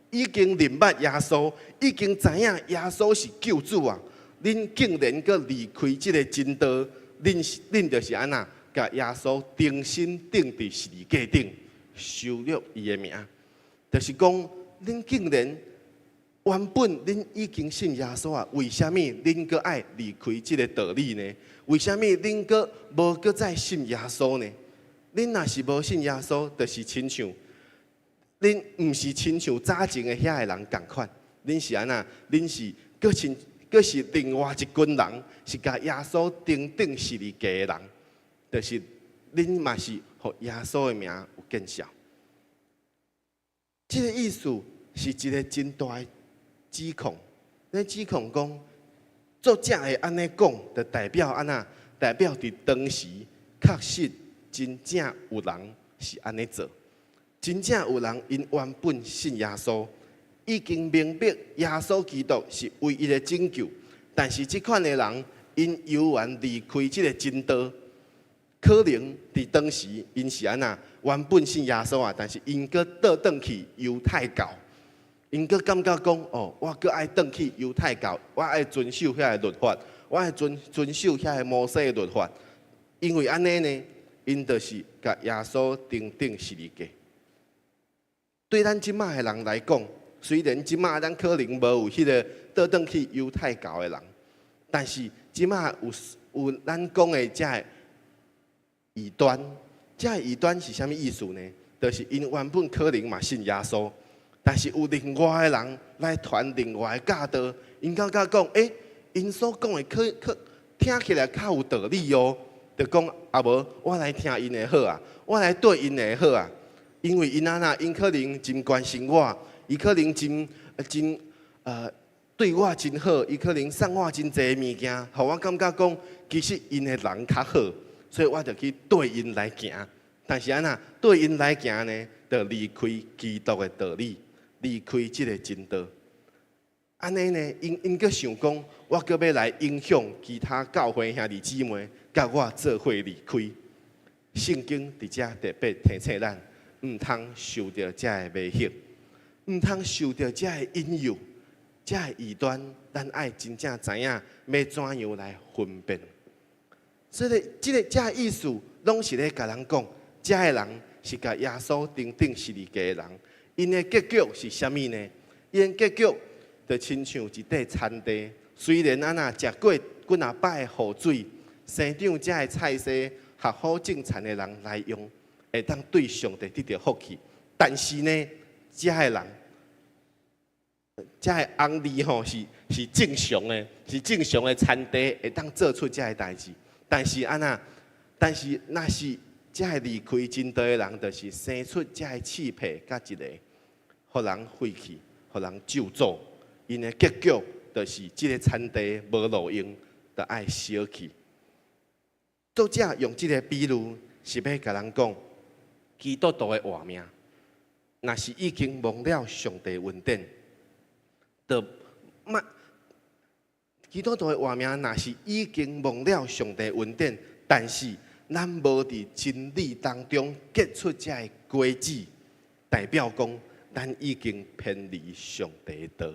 已经认捌耶稣，已经知影耶稣是救主啊。恁竟然阁离开即个真道，恁就是安那，甲耶稣定心钉伫十字架顶，羞辱伊的名。就是讲，恁竟然。原本恁已经信耶稣啊，为什么恁阁爱离开这个道理呢？为什么恁阁无阁再信耶稣呢？恁若是无信耶稣，就是亲像恁毋是亲像早前的遐个人共款，恁是安那？恁是阁是另外一群人，是甲耶稣定十字架的人，就是恁嘛是互耶稣的名有见效。这个意思是一个真大的。指控，咱指控讲，作者会安尼讲，就代表安那？代表伫当时确实真正有人是安尼做，真正有人因原本信耶稣，已经明白耶稣基督是唯一的拯救，但是即款的人因犹原离开即个真道，可能伫当时因是安那？原本信耶稣啊，但是因搁倒转去犹太教。因阁感觉讲，哦，我阁爱转去犹太教，我爱遵守遐个律法，我爱遵守遐个摩西的律法。因为安尼呢，因就是甲耶稣定十字架。对咱即马的人来讲，虽然即马咱可能无有迄个倒转去犹太教的人，但是即马有咱讲的遮个异端，遮个异端是啥物意思呢？就是因原本可能嘛信耶稣，但是有另外的人来传另外的教导，因感觉讲，因所讲的可听起来较有道理哦，就讲啊无，我来听因的好啊，我来对因的好啊，因为因因可能真关心我，伊可能真对我真好，伊可能送我真侪物件，互我感觉讲，其实因的人较好，所以我就去对因来行。但是对因来行呢，就离开基督的道理，离开这个真道。安尼呢，因阁想讲，我阁要来影响其他教会兄弟姊妹，甲我做伙离开。圣经伫遮特别提醒咱，毋通受到遮的迷惑，毋通受到遮的引诱，遮的异端，咱爱真正知影要怎样来分辨。所以遮的意思，拢是咧甲人讲。遮个人是甲耶稣顶顶十字架的人，因的结局是啥物呢？因结局就亲像一块田地，虽然食过几啊摆的雨水，生长遮个菜色合乎种田的人来用，会当对上帝得到福气。但是呢，遮个人，遮个红利吼是正常的，是正常的田地会当做出遮个代志。但是若是遮个离开真道的人，就是生出遮个气魄，甲一个，互人废弃，互人咒诅。因的结局就是即个田地无路用，就爱烧去。作者用即个比喻，是要甲人讲，基督徒的活命，若是已经忘了上帝恩典，就基督徒的活命，若是已经忘了上帝恩典，但是咱无伫真理当中结出这个果子，代表讲咱已经偏离上帝的道。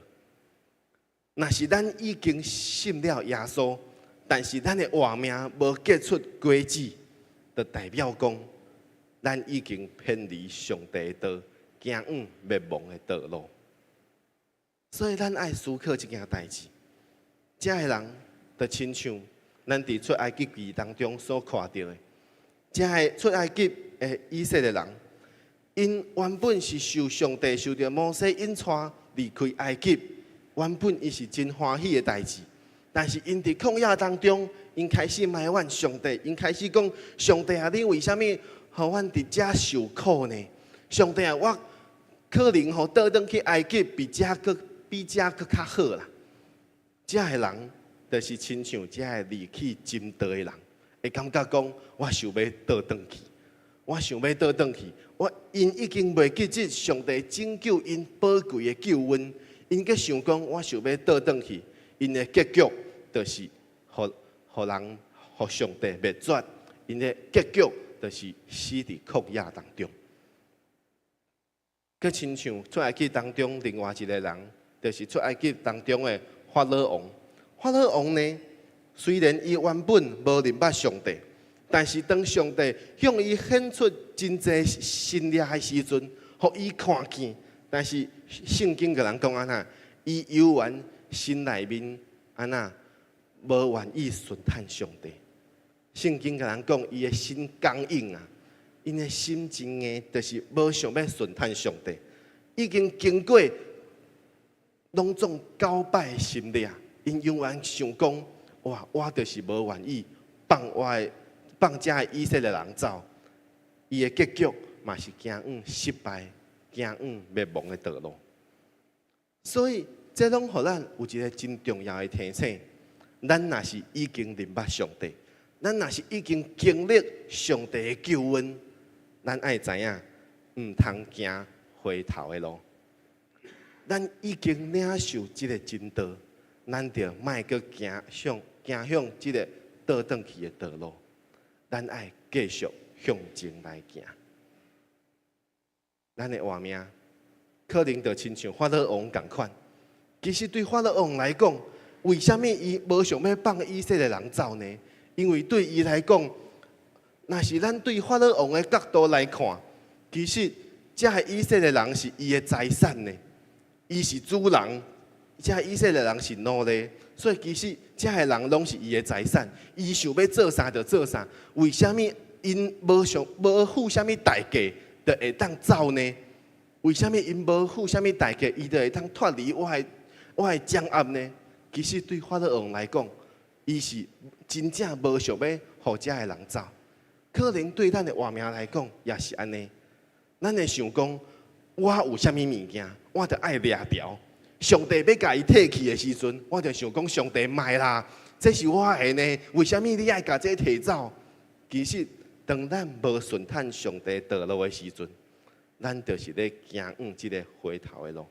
若是咱已经信了耶稣，但是咱的活命无结出果子，就代表讲咱已经偏离上帝的道，行往灭亡的道路。所以咱爱思考一件代志，这个人就亲像咱伫出埃及记当中所看到的。这个出埃及的以色列人，因原本是受上帝受到摩西引带离开埃及，原本伊是真欢喜的代志。但是因伫旷野当中，因开始埋怨上帝，因开始讲：上帝啊，你为什么互阮伫遮受苦呢？上帝啊，我可能吼倒转去埃及，比遮佫较好啦。这个人就是亲像这个离弃真道的人。会感觉讲，我想要倒转去，我想要倒转去。因已经袂记得上帝拯救因宝贵的救恩，因阁想讲，我想要倒转去。因的结局就是互人互上帝灭绝，因的结局就是死伫旷野当中。佮亲像出埃及当中另外一个人，就是出埃及当中的法老王。法老王呢？虽然伊原本无认捌上帝，但是当上帝向伊显出真侪新力的时阵，互伊看见。但是圣经个人讲伊犹原心内面无愿意顺探上帝。圣经个人讲伊的心刚硬啊，因的心真硬，就是无想要顺探上帝。已经经过拢总9摆的心力，因永远想讲。我就是无愿意放遮的以色列人走，伊的结局嘛是行往失败、行往灭亡的道路。所以，这拢互咱有一个真重要的提醒：咱若是已经认捌上帝，咱若是已经经历上帝的救恩，咱爱知影，毋通行回头的路。咱已经领受这个真道，咱就莫阁行向这个倒转去的道路，咱爱继续向前来行。咱的活命可能就亲像法老王同款。其实对法老王来讲，为什么伊无想要放以色列人走呢？因为对伊来讲，若是咱对法老王的角度来看，其实这个以色列人是伊的财产呢，伊是主人，这个以色列人是奴隶。所以其实遮个人拢是伊的财产，伊想要做啥就做啥。为什么因无付啥物代价，就会当走呢？为什么因无负什么代价，伊就会当脱离我的掌握呢？其实对法老王来讲，伊是真正无想要互遮的人走。可能对咱的活命来讲，也是安尼。咱会想讲，我有啥物物件，我着爱掠条。上帝要甲伊摕去的时阵，我着想讲，上帝卖啦，这是我的呢，为什么你爱甲这摕走？其实，当咱无顺探上帝道路的时阵，咱就是咧行即个回头的路，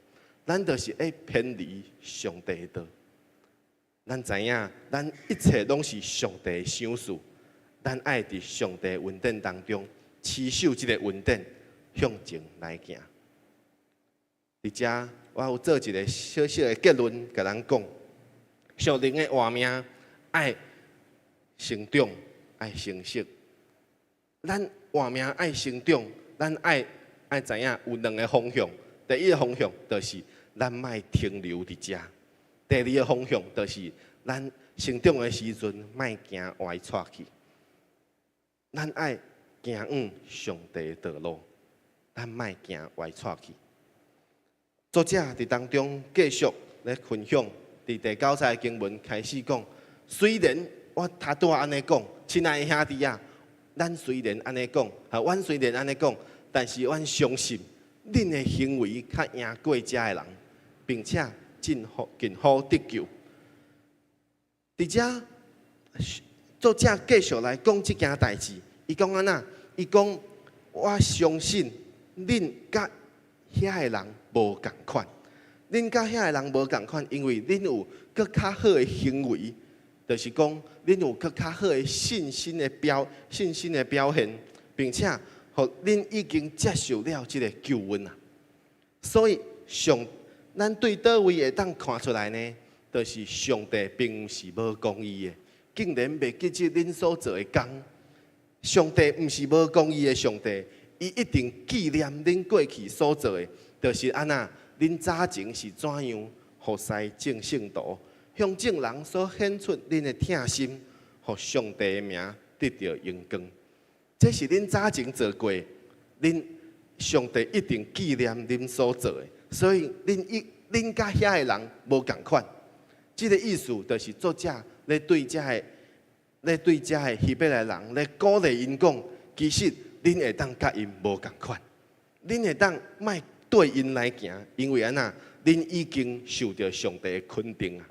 咱就是会偏离上帝的道。咱知影，咱一切拢是上帝的赏赐，咱爱伫上帝的恩典当中持守即个恩典，向前来行。伫遮，我有做一个小小的结论，甲咱讲：属灵的活命爱成长，爱成熟。咱活命爱成长，咱爱知影有两个方向。第一个方向就是咱莫停留伫遮；第二个方向就是咱成长的时阵莫行歪错去。咱爱行上帝的道路，咱莫行歪错去。作者伫当中继续咧分享，伫第9节经文开始讲，虽然我他拄安尼讲，亲爱的兄弟啊，咱虽然安尼讲，阮虽然安尼讲，但是阮相信，恁的行为较赢过遮的人，并且更好得救。伫遮，作者继续来讲即件代志，伊讲安那？伊讲我相信恁甲遐个人无共款，恁甲遐个人无共款，因为恁有更较好的行为，就是讲恁有更较好的信心的表现，并且互恁已经接受了即个救恩啊。所以咱对倒位会当看出来呢？就是上帝并毋是无公义的，竟然袂记住恁所做的工。上帝毋是无公义的上帝。伊一定纪念恁过去所做的，就是安那，恁早前是怎样服侍正圣道，向众人所显出恁的疼心，互上帝的名得到荣光。这是恁早前做过，恁上帝一定纪念恁所做的，所以恁甲遐个人无共款。这个意思就是作者咧对遮个希伯来人咧鼓励因讲，其实。恁会当甲因无共款，恁会当莫对因来行，因为安那，恁已经受到上帝的肯定啊。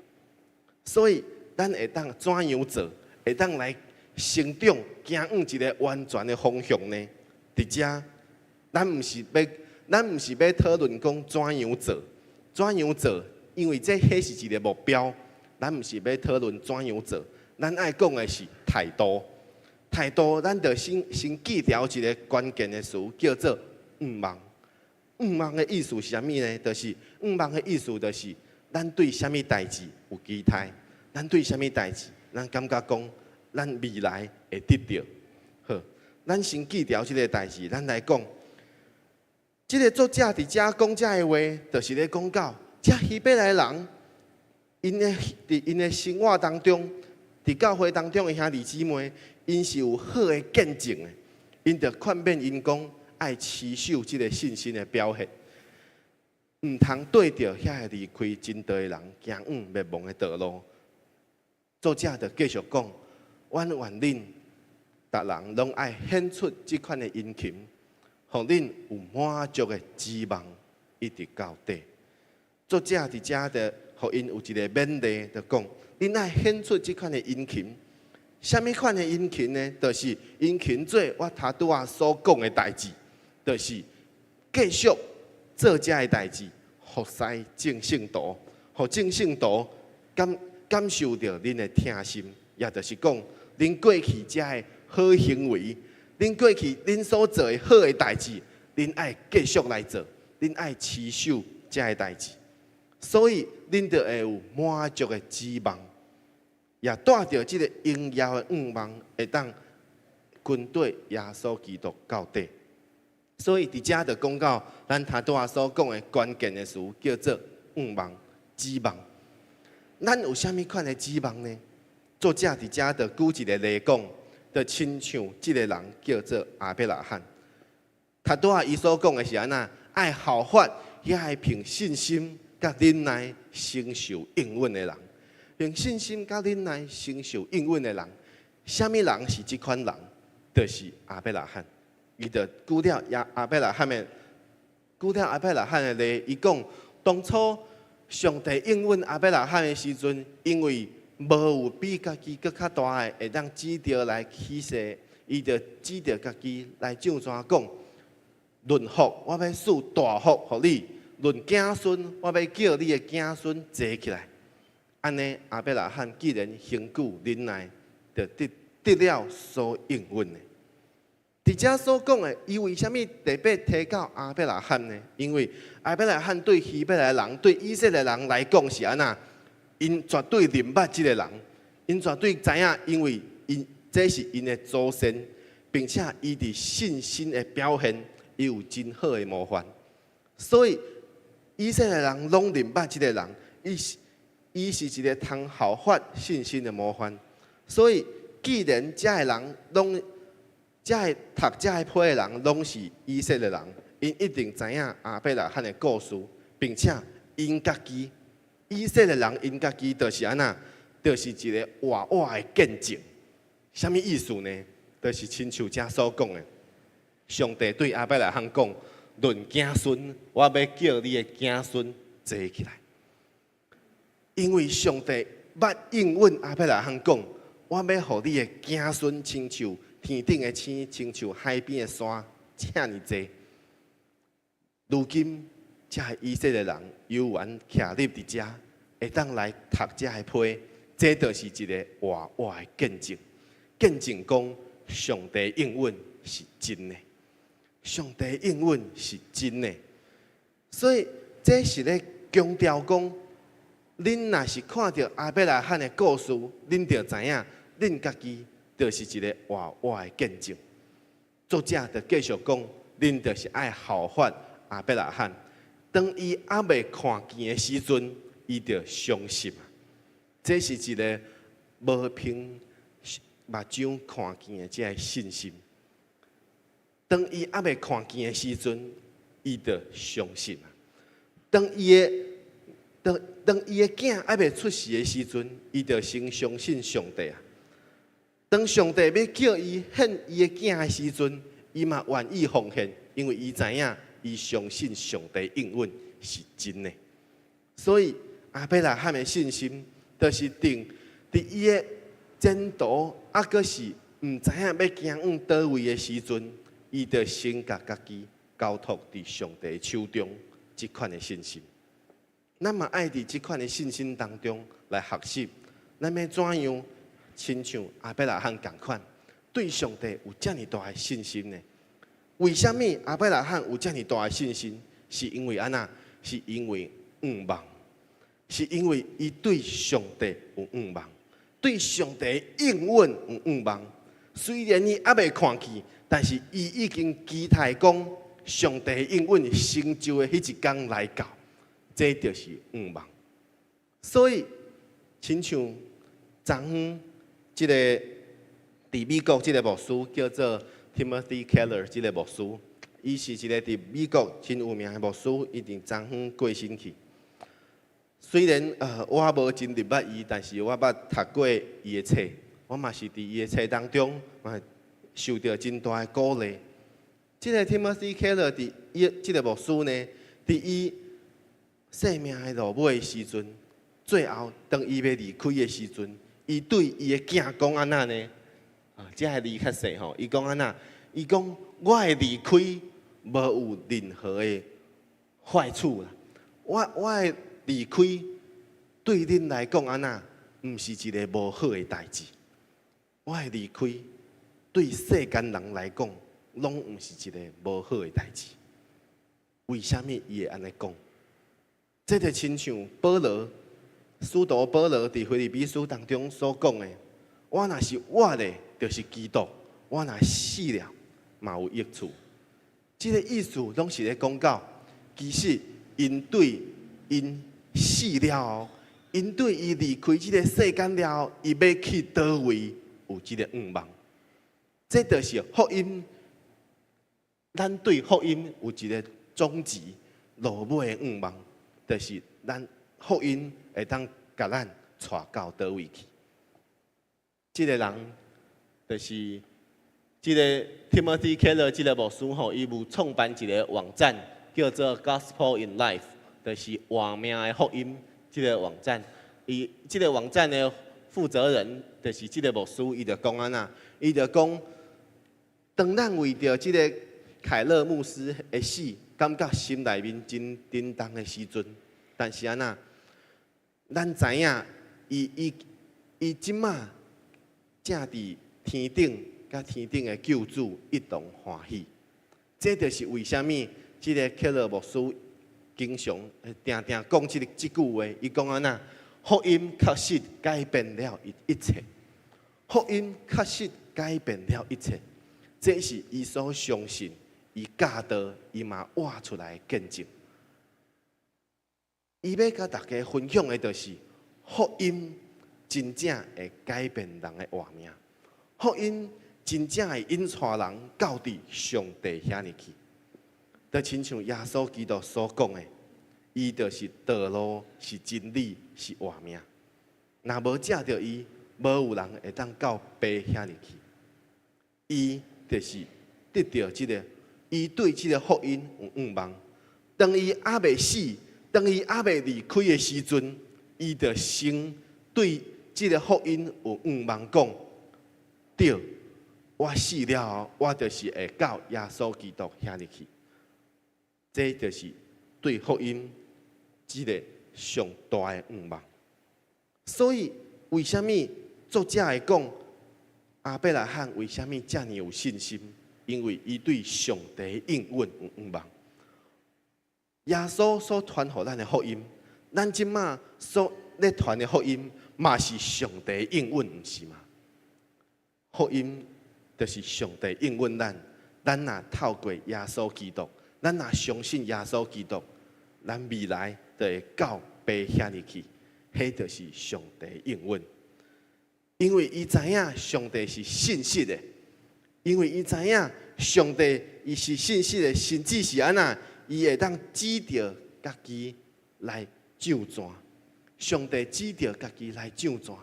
所以，咱会当怎样做，会当来成长，行一个完全的方向呢？伫遮，咱毋是要讨论讲怎样做，因为迄是一个目标，咱毋是要讨论怎样做，咱爱讲的是态度。态度，咱着先记牢一个关键的词，叫做毋忘。毋忘的意思是啥物呢？就是毋忘的意思，就是咱对啥物代志有期待，咱对啥物代志，咱感觉讲，咱未来会得到。好，咱先记牢这个代志，咱来讲。这个作者伫遮讲遮的话，就是咧讲到，遮希伯来人，因的生活当中，伫教会当中的兄弟姊妹。因是有好的见证的，因着劝勉因讲爱持守这个信心的表现，唔通对着遐个离开真道的人行灭亡的道路。作者就继续讲，阮愿恁逐人拢爱显出这款的殷勤，互恁有满足的指望，一直到底。作者伫遮的，互因有一个勉励，就讲，恁爱显出这款的殷勤。什么款的殷勤呢？就是殷勤做我头拄仔所讲的代志，就是继续做遮的代志，服侍正圣道，互正圣道感受到恁的疼心，也就是讲，恁过去遮的好行为，恁过去恁所做的好的代志，恁爱继续来做，恁爱持守遮的代志，所以恁就会有满足的指望。也带着这个荣耀的愿望，会当跟对耶稣基督到底。所以伫遮就讲到，咱头拄仔所讲的关键的词，叫做愿望、指望。咱有啥物款的指望呢？作者伫遮就举一个例讲，就亲像这个人叫做亚伯拉罕。他拄啊伊所讲的是安那，爱效法，也爱凭信心甲忍耐承受应允的人。凭信心甲忍耐承受应允的人，什么人是即款人？就是亚伯拉罕。伊就举了亚伯拉罕的例，伊讲当初上帝应允亚伯拉罕的时阵，因为无有比家己更较大的会当指着来起誓，伊就指着家己来上山讲：论福，我要赐大福互你；论子孙，我要叫你的子孙坐起来。安尼，亚伯拉罕既然恒久忍耐，就得了所应允的。伫遮所讲的，伊为虾米特别提到亚伯拉罕呢？因为亚伯拉罕对希伯来人、对以色列人来讲是安那，因绝对明捌即个人，因绝对知影，因为这是因的祖先，并且伊伫信心的表现，伊有真好的模范。所以以色列人拢明捌即个人，伊是一个通效法信心的模范。所以既然遮的人拢这读这批的人拢是以色列人，因一定知影亚伯拉罕的故事，并且因家己以色列人因家己就是安那，就是一个活活的见证。什么意思呢？就是亲像遮所讲的，上帝对亚伯拉罕讲：论子孙，我要叫你的子孙坐起来。因为上帝捌应允亚伯拉罕讲：我要互你的子孙亲像天顶的星，亲像海边的山，遮尼多。如今，这以色列人犹原徛立伫遮，会当来读这的批，这就是一个活活的见证。见证讲，上帝应允是真的，上帝应允是真的。所以，这是咧强调讲，恁若是看到亚伯拉罕的故事，恁就知影，恁家己就是一个活活的见证。作者就继续讲，恁就是爱效法亚伯拉罕。当伊还未看见的时阵，伊就相信啊。这是一个无凭目睭看见的这个信心。当伊还未看见的时阵，伊就相信啊。当伊的囝还未出世的时阵，伊就先相信上帝啊。当上帝要叫伊献伊的囝的时阵，伊嘛愿意奉献，因为伊知影，伊相信上帝应允是真的。所以亚伯拉罕的信心，就是定伫伊的前途，啊，阁是毋知影要行往倒位的时阵，伊就先甲家己交托伫上帝手中，即款的信心。咱嘛爱伫即款的信心当中来学习，咱要怎样？亲像亚伯拉罕同款，对上帝有遮尔大的信心呢？为什么亚伯拉罕有遮尔大的信心？是因为安那？是因为仰望，是因为伊对上帝有仰望，对上帝应允有仰望。虽然伊还未看见，但是伊已经期待讲，上帝应允成就的迄一天来到，这就是仰望。所以，亲像昨昏即个伫美国即个牧师叫做 Timothy Keller， 即个牧师，伊是一个伫美国真有名的牧师，伊伫昨昏过身去。虽然我无真入捌伊，但是我捌读过伊的册，我嘛是伫伊的册当中，嘛受到真大的鼓励。即个 Timothy Keller 伫伊即个牧师呢，伫伊生命的落尾的时阵，最后当伊要离开的时阵，伊对伊的囝讲安那呢？这个离较细吼，伊讲安那？伊讲我的离开无有任何的坏处啦。我的离开对恁来讲安那，毋是一个无好的代志。我的离开对世间人来讲，拢毋是一个无好的代志。为什么伊会安尼讲？这就亲像保罗。使徒保罗伫腓立比书当中所讲的：“我若是活的，就是基督；我若死了，嘛有益处。”这个意思拢是咧讲到，其实因对因死了后，因对伊离开这个世间了后，伊要去倒位有这个仰望。这就是福音咱对福音有一个终极落尾的愿望，就是咱福音会当甲咱带到倒位去。这个人就是这个 Timothy Keller 这个牧师吼，伊有创办一个网站叫做 Gospel in Life， 就是活命的福音这个网站。伊这个网站的负责人就是这个牧师，伊就讲安那，伊就讲，当咱为着这个凯勒牧师的死，感觉心内面真震动的时阵，但是安那，咱知影，伊即马正伫天顶，甲天顶的救主一同欢喜。这就是为虾米这个凯勒牧师经常定定讲这句话，伊讲安那。福音确实改变了一切，福音确实改变了一切，这是伊所相信、伊教导、伊嘛活出来的见证。伊要甲大家分享的，就是福音真正会改变人的活命，福音真正会引带人到伫上帝遐里去。就亲像耶稣基督所讲的。伊就是道路，是真理，是活命。若无借着伊，无有人会当到爸遐里去。伊就是得到这个，伊对这个福音有愿望。当伊还未死，当伊还未离开的时阵，伊就先对这个福音有愿望讲：对，我死了后，我就是会到耶稣基督遐里去。这就是对福音。这个上大的愿望，所以为什么作者会讲阿伯拉罕为什么这么有信心？因为伊对上帝应允有愿望。耶稣所传予咱的福音，咱即马所咧传的福音，嘛是上帝应允，毋是吗？福音就是上帝应允咱，咱若透过耶稣基督，咱若相信耶稣基督，咱未来。就会到爸遐里去，迄就是上帝应允。因为伊知影上帝是信实的，因为伊知影上帝伊是信实的，甚至是安那，伊会当指着家己来救全。上帝指着家己来救全，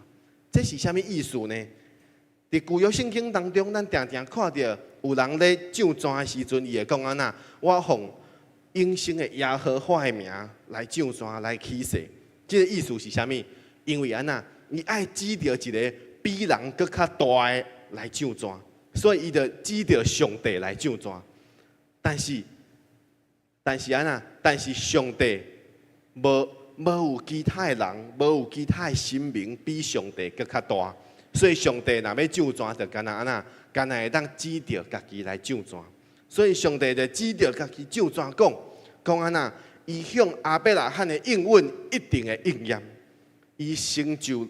这是啥物意思呢？伫旧约圣经当中，咱常常看到有人咧救全的时阵，伊会讲安那，我奉永生的耶和华的名来救全来起誓，这个意思是啥物？因为安那，你爱指着一个比人更较大的来救全，所以伊就指着上帝来救全。但是安那，但是上帝无有其他的人，无有其他的神明比上帝更较大，所以上帝若要救全，就干那安那，干那会当指着家己来救全。所以上帝就指着家己救全讲安那，伊向阿伯拉罕的应允一定会应验，伊成就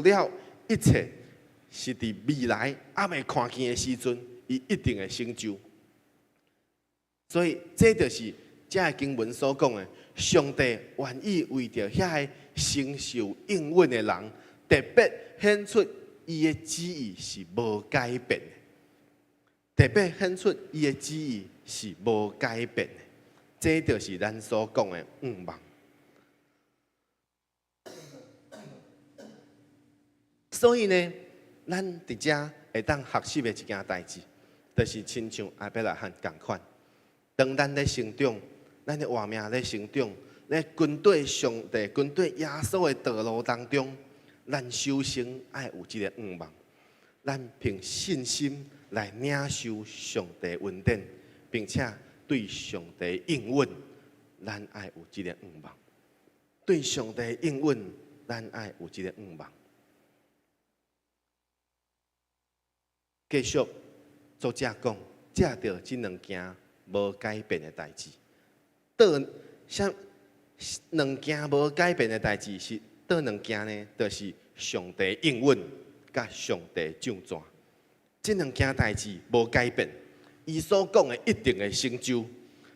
了一切，是伫未来还未看见的时阵，伊一定会成就。所以这就是这个经文所讲的，上帝愿意为着遐个承受应允的人，特别显出伊的旨意是无改变的。特别显出伊的旨意是无改变的，这就是咱所讲的愿望。所以呢，咱伫遮会当学习的一件代志，就是亲像阿伯拉罕共款。当咱咧成长，咱的活命咧成长，咧军队上帝、军队耶稣的道路当中，咱首先爱有一个愿望，咱凭信心。来领受上帝恩典，并且对上帝应允，咱爱有这个愿望。对上帝应允，咱爱有这个愿望。继续，作者讲，借着这两件无改变的代志，啥两件无改变的代志是倒两件呢？就是上帝应允，甲上帝救全。这两件代志无改变，伊所讲的一定会成就。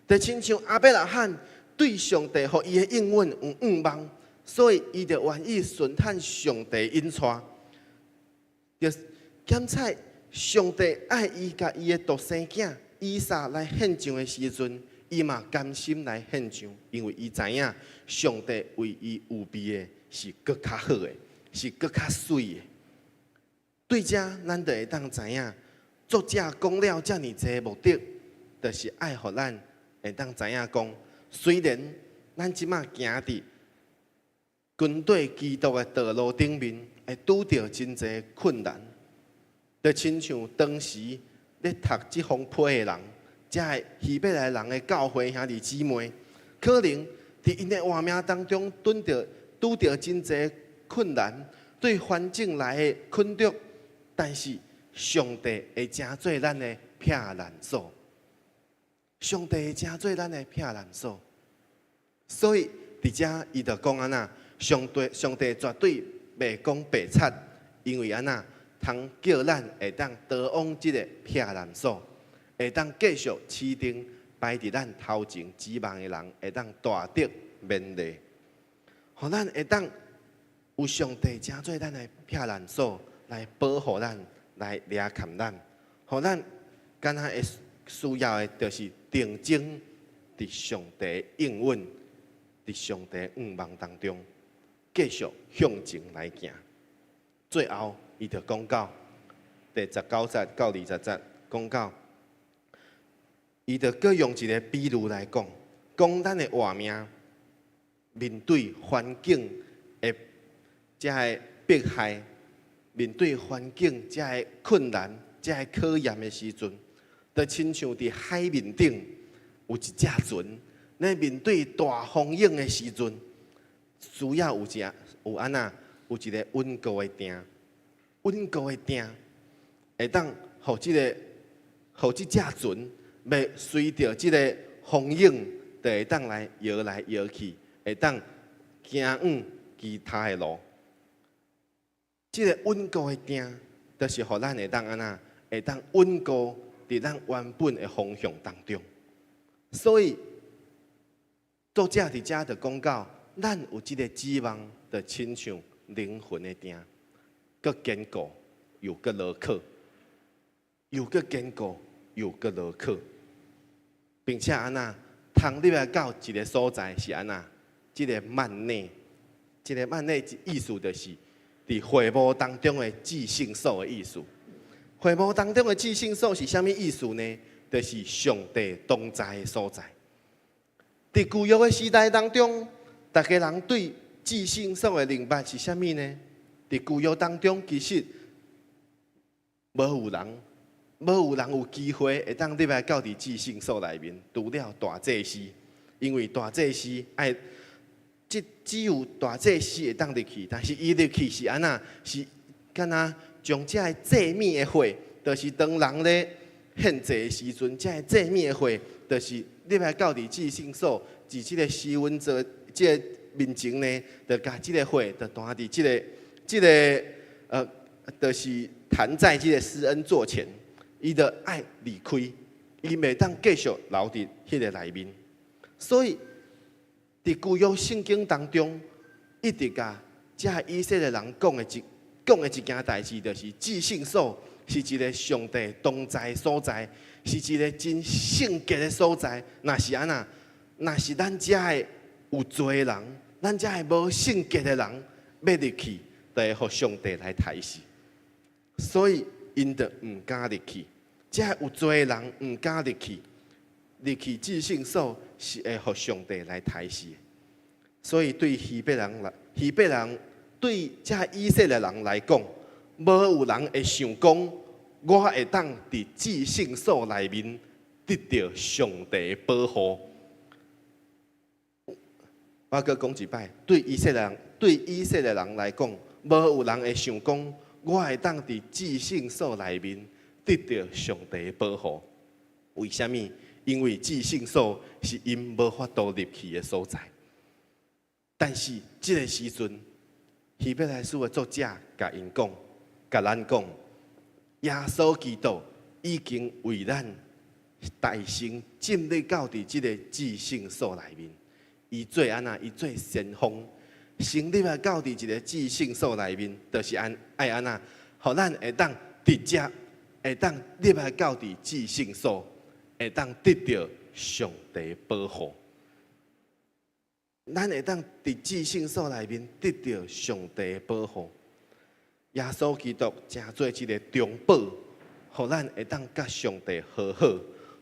就亲像阿伯拉罕对上帝予伊的应允有愿望，所以伊就愿意顺探上帝引带，就检测上帝爱伊甲伊的独生囝以撒来献上的时阵，伊嘛甘心来献上，因为伊知影上帝为伊预备的是搁较好的，是搁较水的。对遮，咱就会当知影，作者讲了遮尔济目的，就是爱互咱会当知影讲，虽然咱即马行伫军队基督的道路顶面，会拄着真济困难，就亲像当时咧读即封批的人，遮个希伯来人的教会兄弟姊妹，可能伫因的活命当中拄着真济困难，对环境来的困扰。但是上帝会成做咱的避难所，上帝会成做咱的避难所。所以伫遮伊就讲安那，上帝绝对袂讲白贼，因为安那通叫咱会当逃往即个避难所，会当继续市定摆伫咱头前指望的人，会当大得免利，互咱会当有上帝成做咱的避难所。来保护咱，来掠砍咱，互咱敢若会需要的，就是定睛伫上帝应允，伫上帝愿望当中，继续向前来行。最后，伊就讲到第19节到20节，讲到，伊就搁用一个比喻来讲，讲咱的活命面对环境的遮个迫害。面对环境遮个困难、遮个考验的时阵，就亲像伫海面顶有一只船，咧面对大风涌的时阵，需要有安那有一个稳固的定，稳固的定，会当互即只船袂随着即个风涌，就会当来摇来摇去，会当行往其他的路。即个稳固的定，就是互咱会当安那，会当稳固伫咱原本的方向当中。所以，作者伫遮就讲到，咱有即个指望，就亲像灵魂的定，搁坚固又搁牢靠，又搁坚固又搁牢靠，并且安那，通入来到一个所在是安那，即个万内，即个万内意思就是。伫会幕当中的至圣所的意思，会幕当中的至圣所是啥物意思呢？就是上帝同在的所在。伫旧约的时代当中，大家人对至圣所的明白是啥物呢？伫旧约当中，其实无有人有机会会当入来到伫至圣所内面，除了大祭司，因为大祭司爱。只有大祭司会当入去，但是伊入去是安那？是敢若将这个祭米的火，就是当人咧献祭的时阵，这个祭米的火，就是入来到伫至圣所，伫即个施温座即个面前呢，就甲即个火，就弹伫即个就是弹在即个施恩座前，伊就爱离开，伊袂当继续留伫迄个内面，所以。伫旧约圣经当中，一直甲遮以色列人讲的一件代志，就是至圣所是一个上帝同在所在，是一个真圣洁的所在。若是安那，若是咱遮的有罪的人，咱遮的无圣洁的人要入去，就会互上帝来杀死。所以因就唔敢入去，遮有罪的人唔敢入去。入去至圣所是会互上帝来杀死，所以对希伯人对遮以色列人来讲，无有人会想讲，我会当伫至圣所内面得到上帝的保护。我搁讲一摆，对以色列人来讲，无有人会想讲，我会当伫至圣所内面得到上帝的保护。为什么？因为至圣所是因无法度入去的所在，但是这个时阵，希伯来书的作者甲咱讲，耶稣基督已经为咱大成进入到伫这个至圣所内面，伊做安那，伊做先锋，先入来到伫一个至圣所内面，就是爱安那，互咱会当直接会当入来到伫至圣所。会当得到上帝保护。咱会当伫至圣所内面得到上帝保护。耶稣基督成做一个中保，互咱会当甲上帝和好，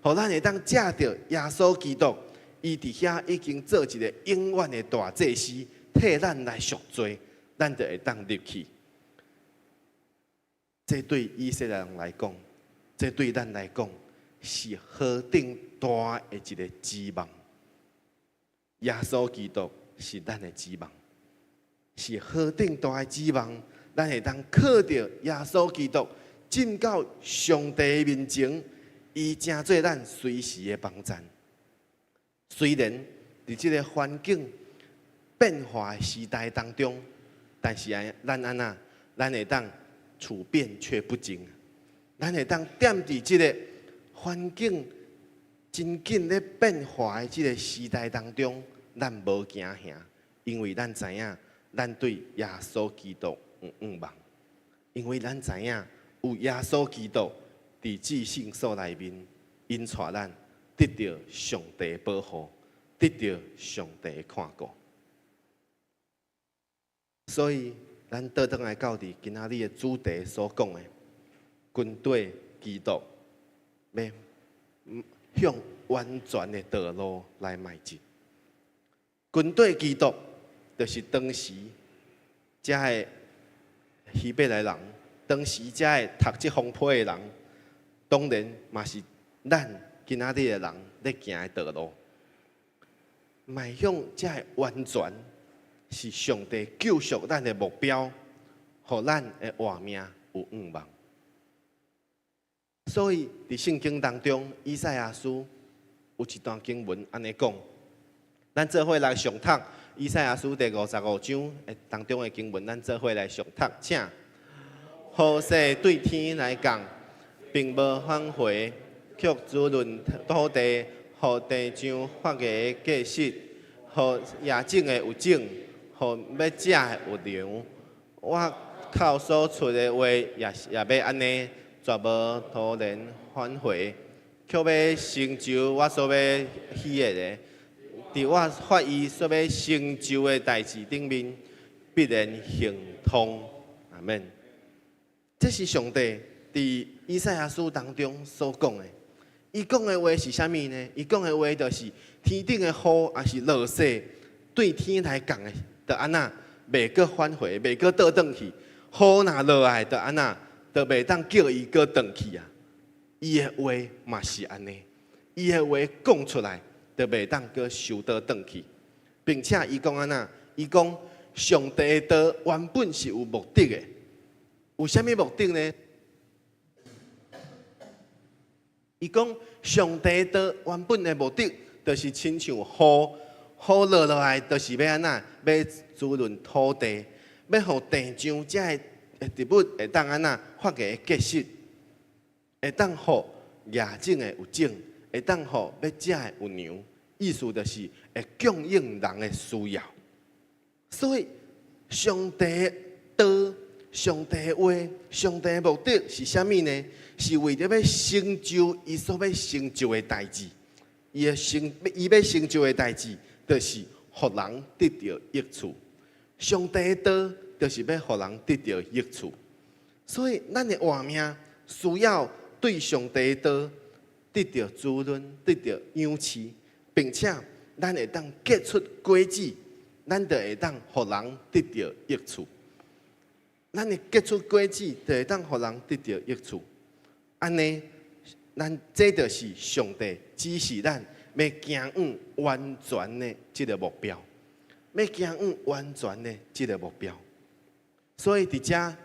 互咱会当借着耶稣基督，伊伫遐已经做一个永远的大祭司，替咱来赎罪，咱就会当入去。这对以色列人来讲，这对咱来讲是何等大的一个指望。耶稣基督是咱的指望，是何等大的指望，咱会当靠着耶稣基督进到上帝面前，伊成做咱随时的帮助。虽然伫这个环境变化的时代当中，但是咱会当处变却不惊，咱会当踮伫这个环境真紧咧变化的这个时代当中，咱无惊吓，因为咱知影，咱对耶稣基督有望，因为咱知影有耶稣基督伫至圣所内面，因带咱得到上帝保护，得到上帝看顾。所以，咱倒转来到伫今仔日的主题所讲的，军队基督要向完全的道路来迈进。军队基督就是当时遮的希伯来人，当时遮的读这方批的人，当然嘛是咱今仔日的人咧行的道路，迈向遮的完全，是上帝救赎咱的目标，互咱的活命有望望。所以伫圣经当中，以赛亚书有一段经文安尼讲，咱做伙来上读以赛亚书第55章当中的经文，咱做伙来上读，请。雨势对天来讲，并无返回，却滋润土地，互地上发芽的果实，互野种的有种，互要食的有粮。我口所出的话，也要安尼，绝无突然返回，却要成就我所要喜悦的。伫我发意所要成就的代志顶面，必然行通。阿们。这是上帝伫以赛亚书当中所讲的。伊讲的话是啥物呢？伊讲的话就是天顶的雨也是落雪，对天来讲的，就安那袂阁返回，袂阁倒转去。雨若落来，就安那，就袂当叫伊阁转去啊。伊的话嘛是安尼，伊的话讲出来，就袂当阁收倒转去，并且伊讲安那，伊讲上帝的道原本是有目的的。有啥物目的呢？伊讲上帝的原本的目的，就是亲像雨落来，就是要安那，要滋润土地，要互地上才植物会当安那发芽结实，会当互野种的有种，会当互要食的有粮。意思就是会供应人的需要。所以上帝的道。上帝的话，上帝的目的是啥物呢？是为着要成就伊所要成就的代志。伊要成就的代志，就是互人得到益处。上帝的道，就是要互人得到益处。所以，咱的活命需要对上帝的道得到滋润，得到养饲，并且咱会当结出果子，咱就会当互人得到益处。咱会结出果子，就会当互人得到益处。安尼，咱这就是上帝指示咱要行往完全的这个目标，要行往完全的这个目标。所以伫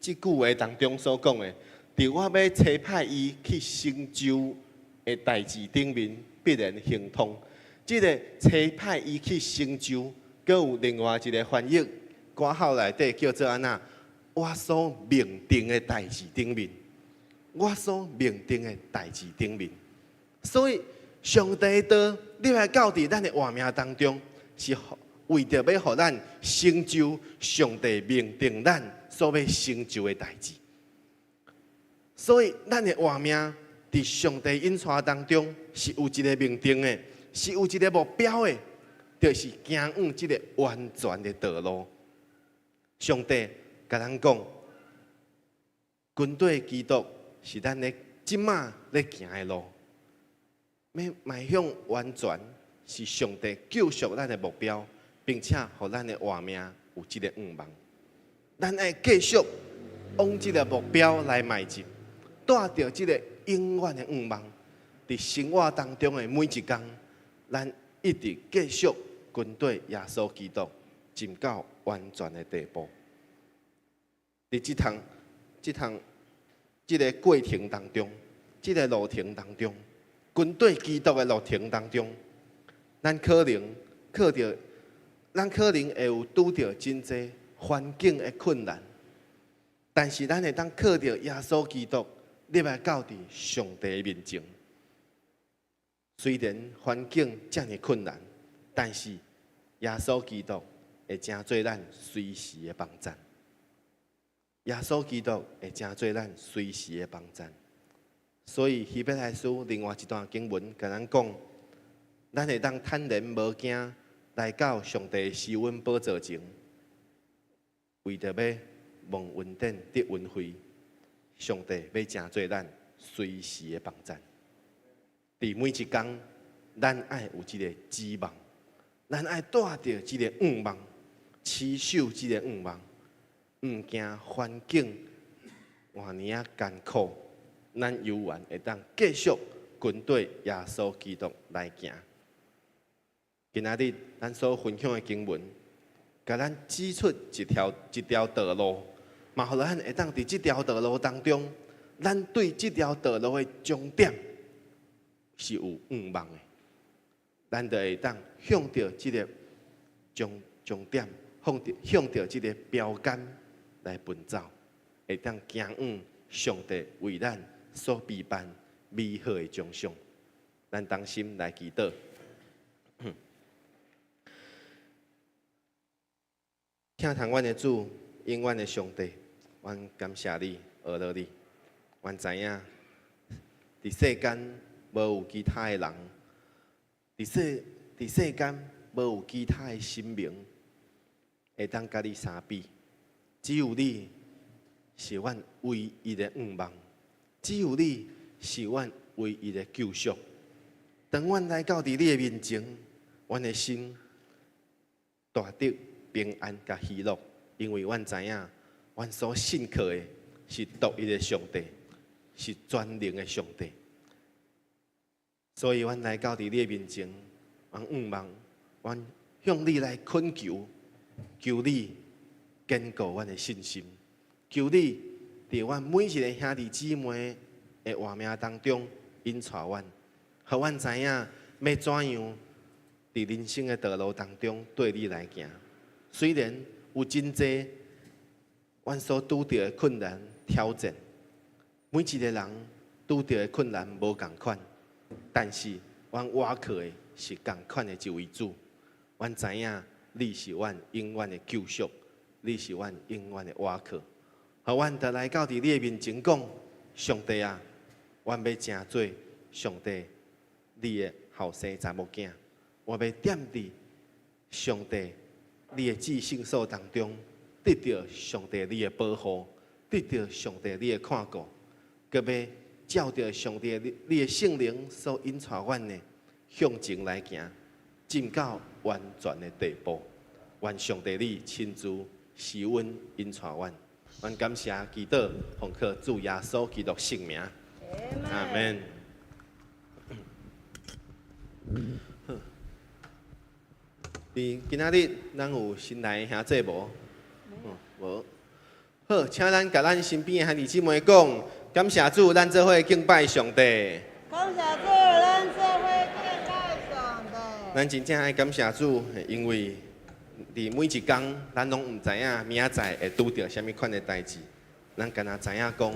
这句话当中所讲的，伫我要差派伊去成就的代志顶面，必然行通。这个差派伊去成就，阁有另外一个翻译。歌号内底叫做安那，我所命定的代志顶面，我所命定的代志顶面。所以上帝的道，你来到伫咱的活命当中，是为着要互咱成就上帝命定咱所要成就的代志。所以咱的活命伫上帝引带当中是有一个命定的，是有一个目标的，就是行往这个完全的道路。上帝甲咱讲，军队基督是咱咧即马咧行的路，要迈向完全，是上帝救赎咱的目标，并且互咱的活命有这个愿望。咱爱继续往这个目标来迈进，带着这个永远的愿望，伫生活当中的每一天，咱一直继续军队耶稣基督进到完全的地步。伫这个过程当中，这个路程当中，军队基督的路程当中，咱可能会有拄到真侪环境的困难，但是咱会当靠着耶稣基督，入来到伫上帝的面前。虽然环境遮尔困难，但是耶稣基督会成做咱随时的帮站。耶稣基督会成做咱随时的帮站。所以希伯来书另外一段经文甲咱讲，咱会当坦然无惊来到上帝施恩宝座前，为着要蒙恩典得恩惠，上帝要成做咱随时的帮站。伫每一天，咱爱有一个指望，咱爱带着一个愿望，持守这个愿望，毋惊环境偌尼啊艰苦，咱犹原会当继续跟对耶稣基督来行。今仔日咱所分享的经文，甲咱指出一条道路，嘛，互咱会当伫这条道路当中，咱对这条道路的终点是有愿望的。咱就会当向着这个终点，向着这个标杆来奔走，会当行往上帝为咱所备办美好的奖赏。咱同心来祈祷。听从阮的主，永远的上帝，阮感谢你，学了你。阮知影，伫世间无有其他的人，伫世间无有其他的生命会当甲你相比。只有你是阮唯一的愿望，只有你是阮唯一的救赎。当阮来到你的面前，阮的心大得平安甲喜乐，因为阮知影，阮所信靠的是独一的上帝，是全能的上帝。所以，阮来到你的面前，阮愿望，阮向你来恳求，求你坚固阮的信心，求你伫阮每一个兄弟姊妹的活命当中引带阮，互阮知影要怎样伫人生的道路当中对你来行。虽然有真济阮所拄到的困难挑战，每一个人拄到的困难无共款，但是阮倚靠的是共款的一位主。阮知影你是阮永远的救赎，你是阮永远的倚靠。互阮就来到伫你的面前讲，上帝啊，阮要成做上帝你的后生查某囝，我要踮伫上帝你的至圣所当中，得到上帝你的保护，得到上帝你的看顾，佮要照着上帝你的圣灵所引带阮的向前来行，进到完全的地步。愿上帝你亲自施恩引带阮。阮感谢祈祷，奉靠主耶稣基督圣名，阿门。伫今仔日，咱有新来的兄弟无？无。好，请咱甲咱身边的兄弟姊妹讲，感谢主，咱做伙敬拜上帝。感谢主，咱做伙敬拜上帝。咱真正爱感谢主，因为伫每一天，咱拢毋知影明仔载会拄到啥物款的代志，咱干那知影讲，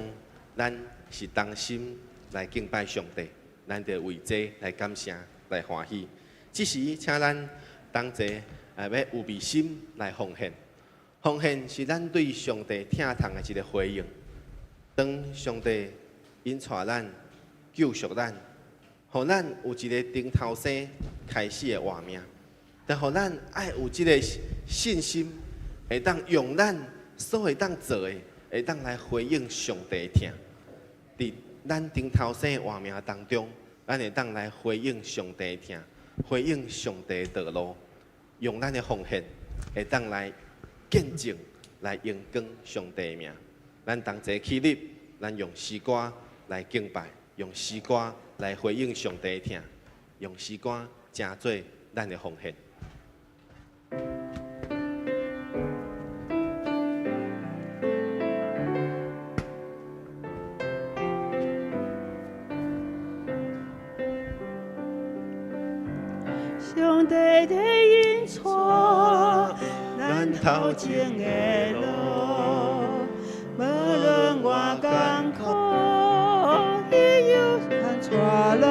咱是当心来敬拜上帝，咱就为这来感谢、来欢喜。这时，请咱同齐要有备心来奉献。奉献是咱对上帝听从的一个回应。当上帝引带咱救赎咱，互咱有一个顶头生开始的活命。但互咱爱有即个信心，会当用咱所会当做的，会当来回应上帝的听。伫咱顶头生的活命当中，咱会当来回应上帝的听，回应上帝的道路，用咱的奉献，会当来见证，来荣光上帝的名。咱同齐起立，咱用诗歌来敬拜，用诗歌来回应上帝的听，用诗歌成做咱的奉献。上帝的引带，咱头前的路，无论我艰苦，伊有咱带路。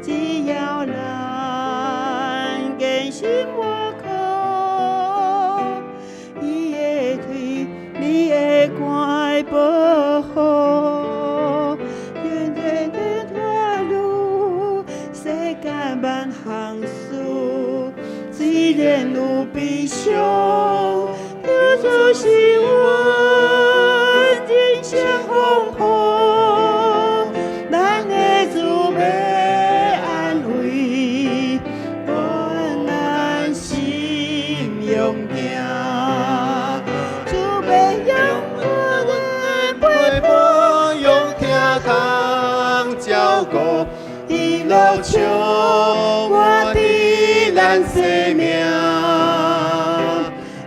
只要咱坚信我靠，伊会推你的关保护。人生的道路，世间万项事，虽然有悲伤，就算是阮人生风波，咱的主要安慰，伴咱心勇行，主要让我的陪伴，用疼痛照顾，一路笑我的咱生命。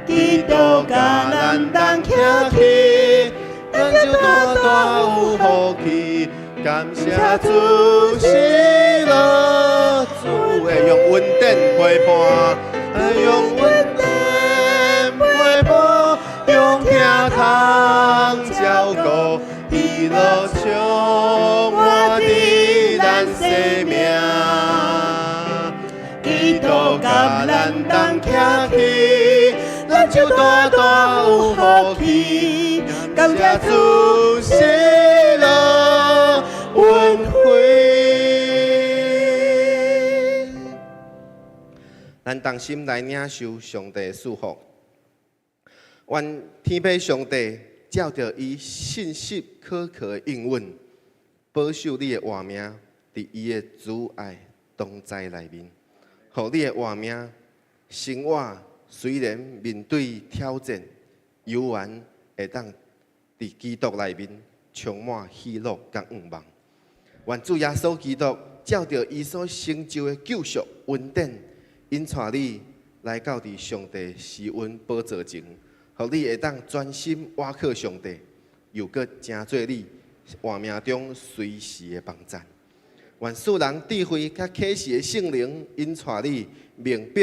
基督甲咱同徛起，咱就大大有福气。感谢主是了，主会用稳定陪伴，用稳定陪伴，用疼痛照顾，一路笑我的咱生命。基督甲咱同徛起，咱就大大有福气。感谢主是了恩惠。咱同心来领受上帝的祝福。愿天父上帝照着伊信实可靠的应允，保守你的活命伫伊的主爱同在内面，互你的活命生活虽然面对挑战，犹原会当伫基督内面充满喜乐甲愿望。愿主耶稣基督照着伊所成就的救赎恩典，引带你来到伫上帝施恩宝座前，互你会当专心倚靠上帝，又搁成做你活命中随时的帮助。愿世人智慧甲启示的圣灵引带你明白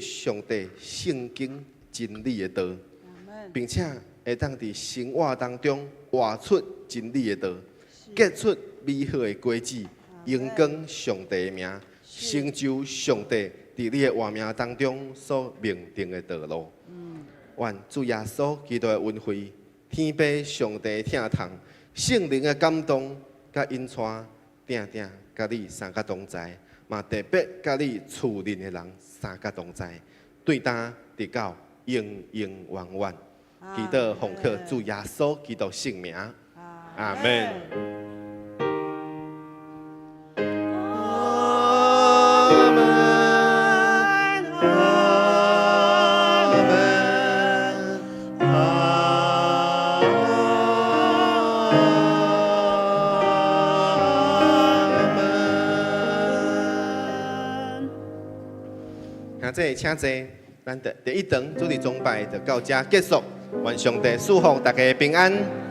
上帝圣经真理的道，并且会当伫生活当中活出真理的道，结出美好的果子，荣光上帝的名，成就上帝伫你的活命当中所命定的道路。愿主耶稣基督的恩惠、天父上帝的疼痛、圣灵的感动甲引带，定定甲你三甲同在，嘛特别甲你厝邻的人三甲同在，对担直到永永远远。祈祷奉靠主耶稣基督圣名，阿门。请坐，咱第一堂主日崇拜就到这结束。愿上帝祝福大家平安。